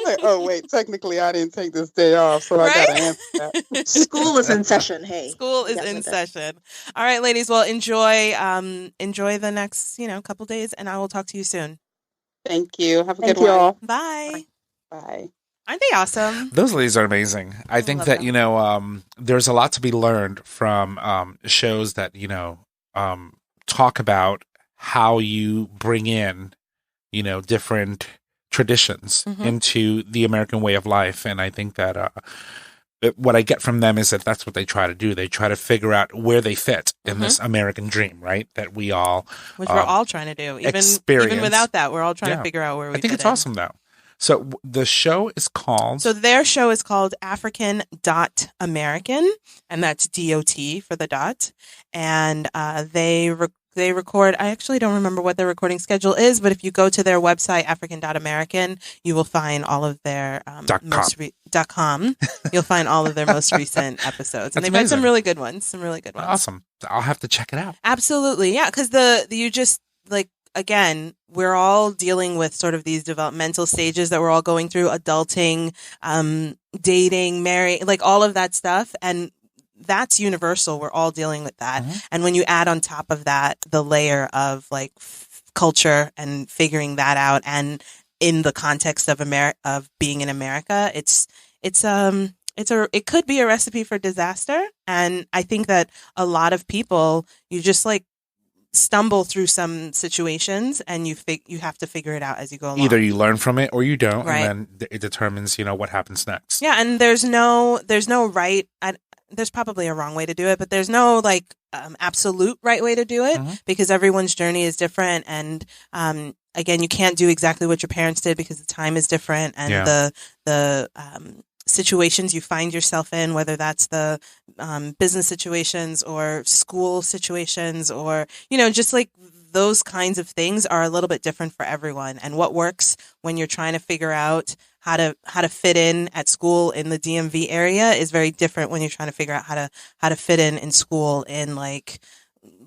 Like, oh wait, technically I didn't take this day off, so I gotta answer that. School is in session. Hey, school is in session. All right, ladies. Well, enjoy the next couple days, and I will talk to you soon. Thank you. Have a good one. All. Bye. Bye. Aren't they awesome? Those ladies are amazing. I think that there's a lot to be learned from shows that talk about how you bring in, different traditions into the American way of life. And I think that what I get from them is that that's what they try to do. They try to figure out where they fit in this American dream, right? That we all... Which we're all trying to do. Even without that, we're all trying to figure out where we fit in. I think it's awesome, though. So the show is called... So their show is called African.American, and that's DOT for the dot. And they record... I actually don't remember what their recording schedule is, but if you go to their website, African.American, you will find all of their... .com. You'll find all of their most recent episodes. And they've had some really good ones. Awesome. I'll have to check it out. Absolutely. Yeah, because again, we're all dealing with sort of these developmental stages that we're all going through, adulting, dating, marrying, all of that stuff. And that's universal. We're all dealing with that. And when you add on top of that, the layer of culture and figuring that out, and in the context of being in America, it could be a recipe for disaster. And I think that a lot of people, you just like stumble through some situations and you have to figure it out as you go along. Either you learn from it or you don't, Right. and then it determines, what happens next. Yeah, and there's no right. There's probably a wrong way to do it, but there's no like absolute right way to do it because everyone's journey is different. And again, you can't do exactly what your parents did because the time is different and the situations you find yourself in, whether that's the business situations or school situations or, just like those kinds of things are a little bit different for everyone. And what works when you're trying to figure out how to fit in at school in the DMV area is very different when you're trying to figure out how to fit in school in like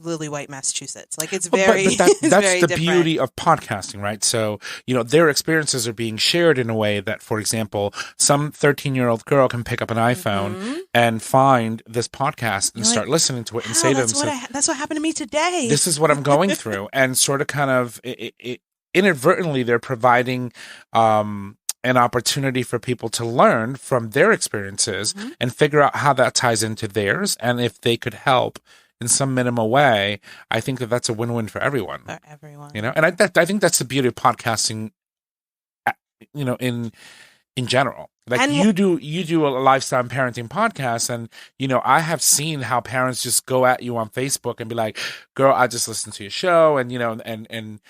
Lillywhite, Massachusetts. Like it's very, but that's very the different. beauty of podcasting, right? So, their experiences are being shared in a way that, for example, some 13-year-old girl can pick up an iPhone and find this podcast and start listening to it and say to themselves, that's what happened to me today. This is what I'm going through. And sort of kind of inadvertently, they're providing an opportunity for people to learn from their experiences and figure out how that ties into theirs. And if they could help in some minimal way, I think that that's a win-win for everyone. For everyone. And I think that's the beauty of podcasting, in general. Like and you do a lifestyle and parenting podcast, and I have seen how parents just go at you on Facebook and be like, "Girl, I just listened to your show," and and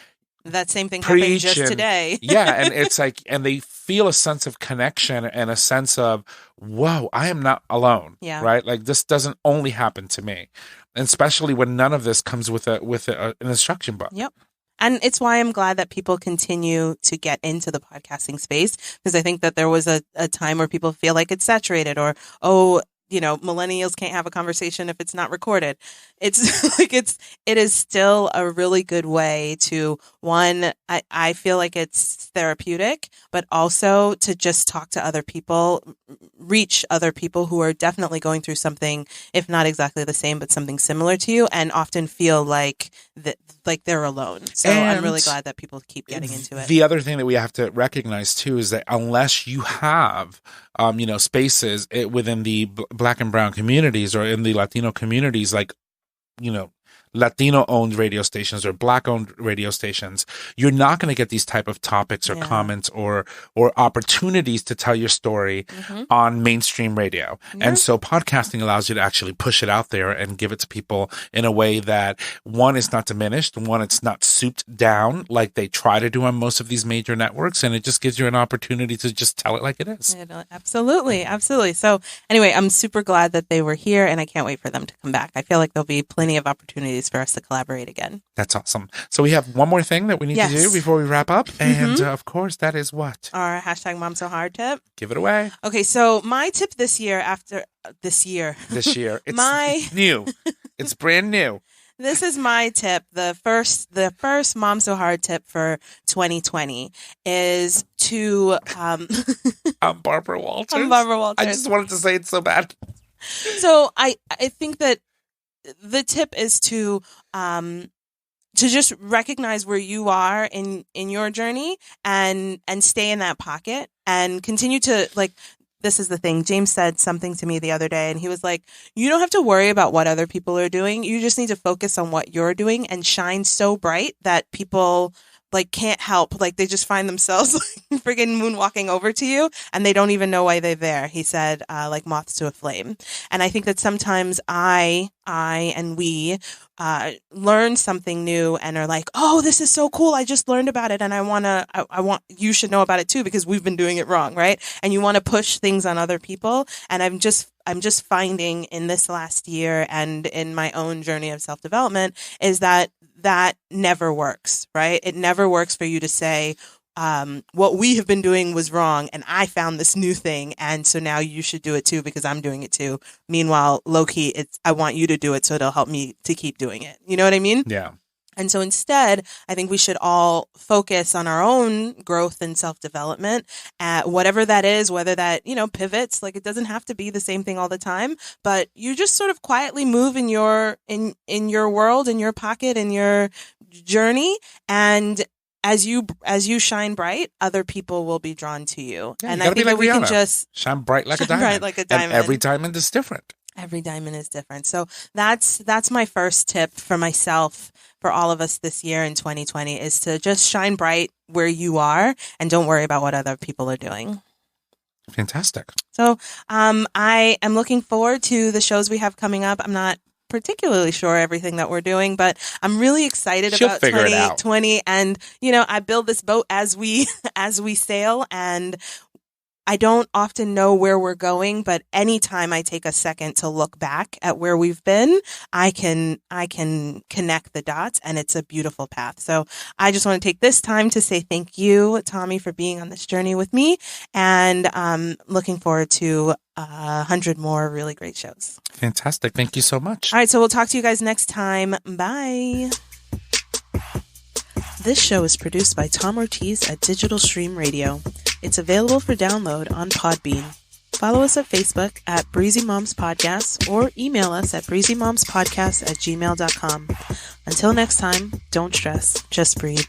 that same thing happened just today. Yeah, and it's like, and they feel a sense of connection and a sense of, whoa, I am not alone. Yeah. Right? Like this doesn't only happen to me, and especially when none of this comes with an instruction book. Yep. And it's why I'm glad that people continue to get into the podcasting space, because I think that there was a time where people feel like it's saturated or, millennials can't have a conversation if it's not recorded. It's like it is still a really good way to, one, I feel like it's therapeutic, but also to just talk to other people, reach other people who are definitely going through something, if not exactly the same, but something similar to you, and often feel like they're alone. So I'm really glad that people keep getting into it. The other thing that we have to recognize too is that unless you have, spaces within the Black and Brown communities or in the Latino communities, like, Latino-owned radio stations or Black-owned radio stations, you're not going to get these type of topics or comments or opportunities to tell your story on mainstream radio. Yeah. And so podcasting allows you to actually push it out there and give it to people in a way that, one, is not diminished, one, it's not souped down like they try to do on most of these major networks, and it just gives you an opportunity to just tell it like it is. Absolutely. Absolutely. So anyway, I'm super glad that they were here, and I can't wait for them to come back. I feel like there'll be plenty of opportunities for us to collaborate again. That's awesome. So we have one more thing that we need to do before we wrap up. And of course, that is what? Our hashtag Mom So Hard tip. Give it away. Okay, so my tip this year, it's new. It's brand new. This is my tip. The first Mom So Hard tip for 2020 is to I'm Barbara Walters. I'm Barbara Walters. I just wanted to say it so bad. So I think that the tip is to just recognize where you are in your journey and stay in that pocket and continue to, like, this is the thing. James said something to me the other day, and he was like, you don't have to worry about what other people are doing. You just need to focus on what you're doing and shine so bright that people like can't help. Like they just find themselves like friggin' moonwalking over to you and they don't even know why they're there. He said, like moths to a flame. And I think that sometimes I and we learn something new and are like, oh, this is so cool. I just learned about it. And I want, you should know about it too, because we've been doing it wrong. Right. And you want to push things on other people. And I'm just finding in this last year and in my own journey of self-development is that never works, right? It never works for you to say, what we have been doing was wrong and I found this new thing. And so now you should do it too, because I'm doing it too. Meanwhile, low-key, I want you to do it so it'll help me to keep doing it. You know what I mean? Yeah. And so instead, I think we should all focus on our own growth and self-development at whatever that is, whether that, pivots, like it doesn't have to be the same thing all the time, but you just sort of quietly move in your world, in your pocket, in your journey. And as you shine bright, other people will be drawn to you. Yeah, and I think like that we Rihanna. can just shine bright like a diamond. Bright like a diamond. And every diamond is different. Every diamond is different. So that's my first tip for myself, for all of us this year in 2020, is to just shine bright where you are and don't worry about what other people are doing. Fantastic. So I am looking forward to the shows we have coming up. I'm not particularly sure everything that we're doing, but I'm really excited about 2020. And, I build this boat as we sail, and I don't often know where we're going, but anytime I take a second to look back at where we've been, I can connect the dots, and it's a beautiful path. So I just want to take this time to say thank you, Tommy, for being on this journey with me, and looking forward to 100 more really great shows. Fantastic. Thank you so much. All right, so we'll talk to you guys next time. Bye. This show is produced by Tom Ortiz at Digital Stream Radio. It's available for download on Podbean. Follow us at Facebook at Breezy Moms Podcast, or email us at breezymomspodcast@gmail.com. Until next time, don't stress, just breathe.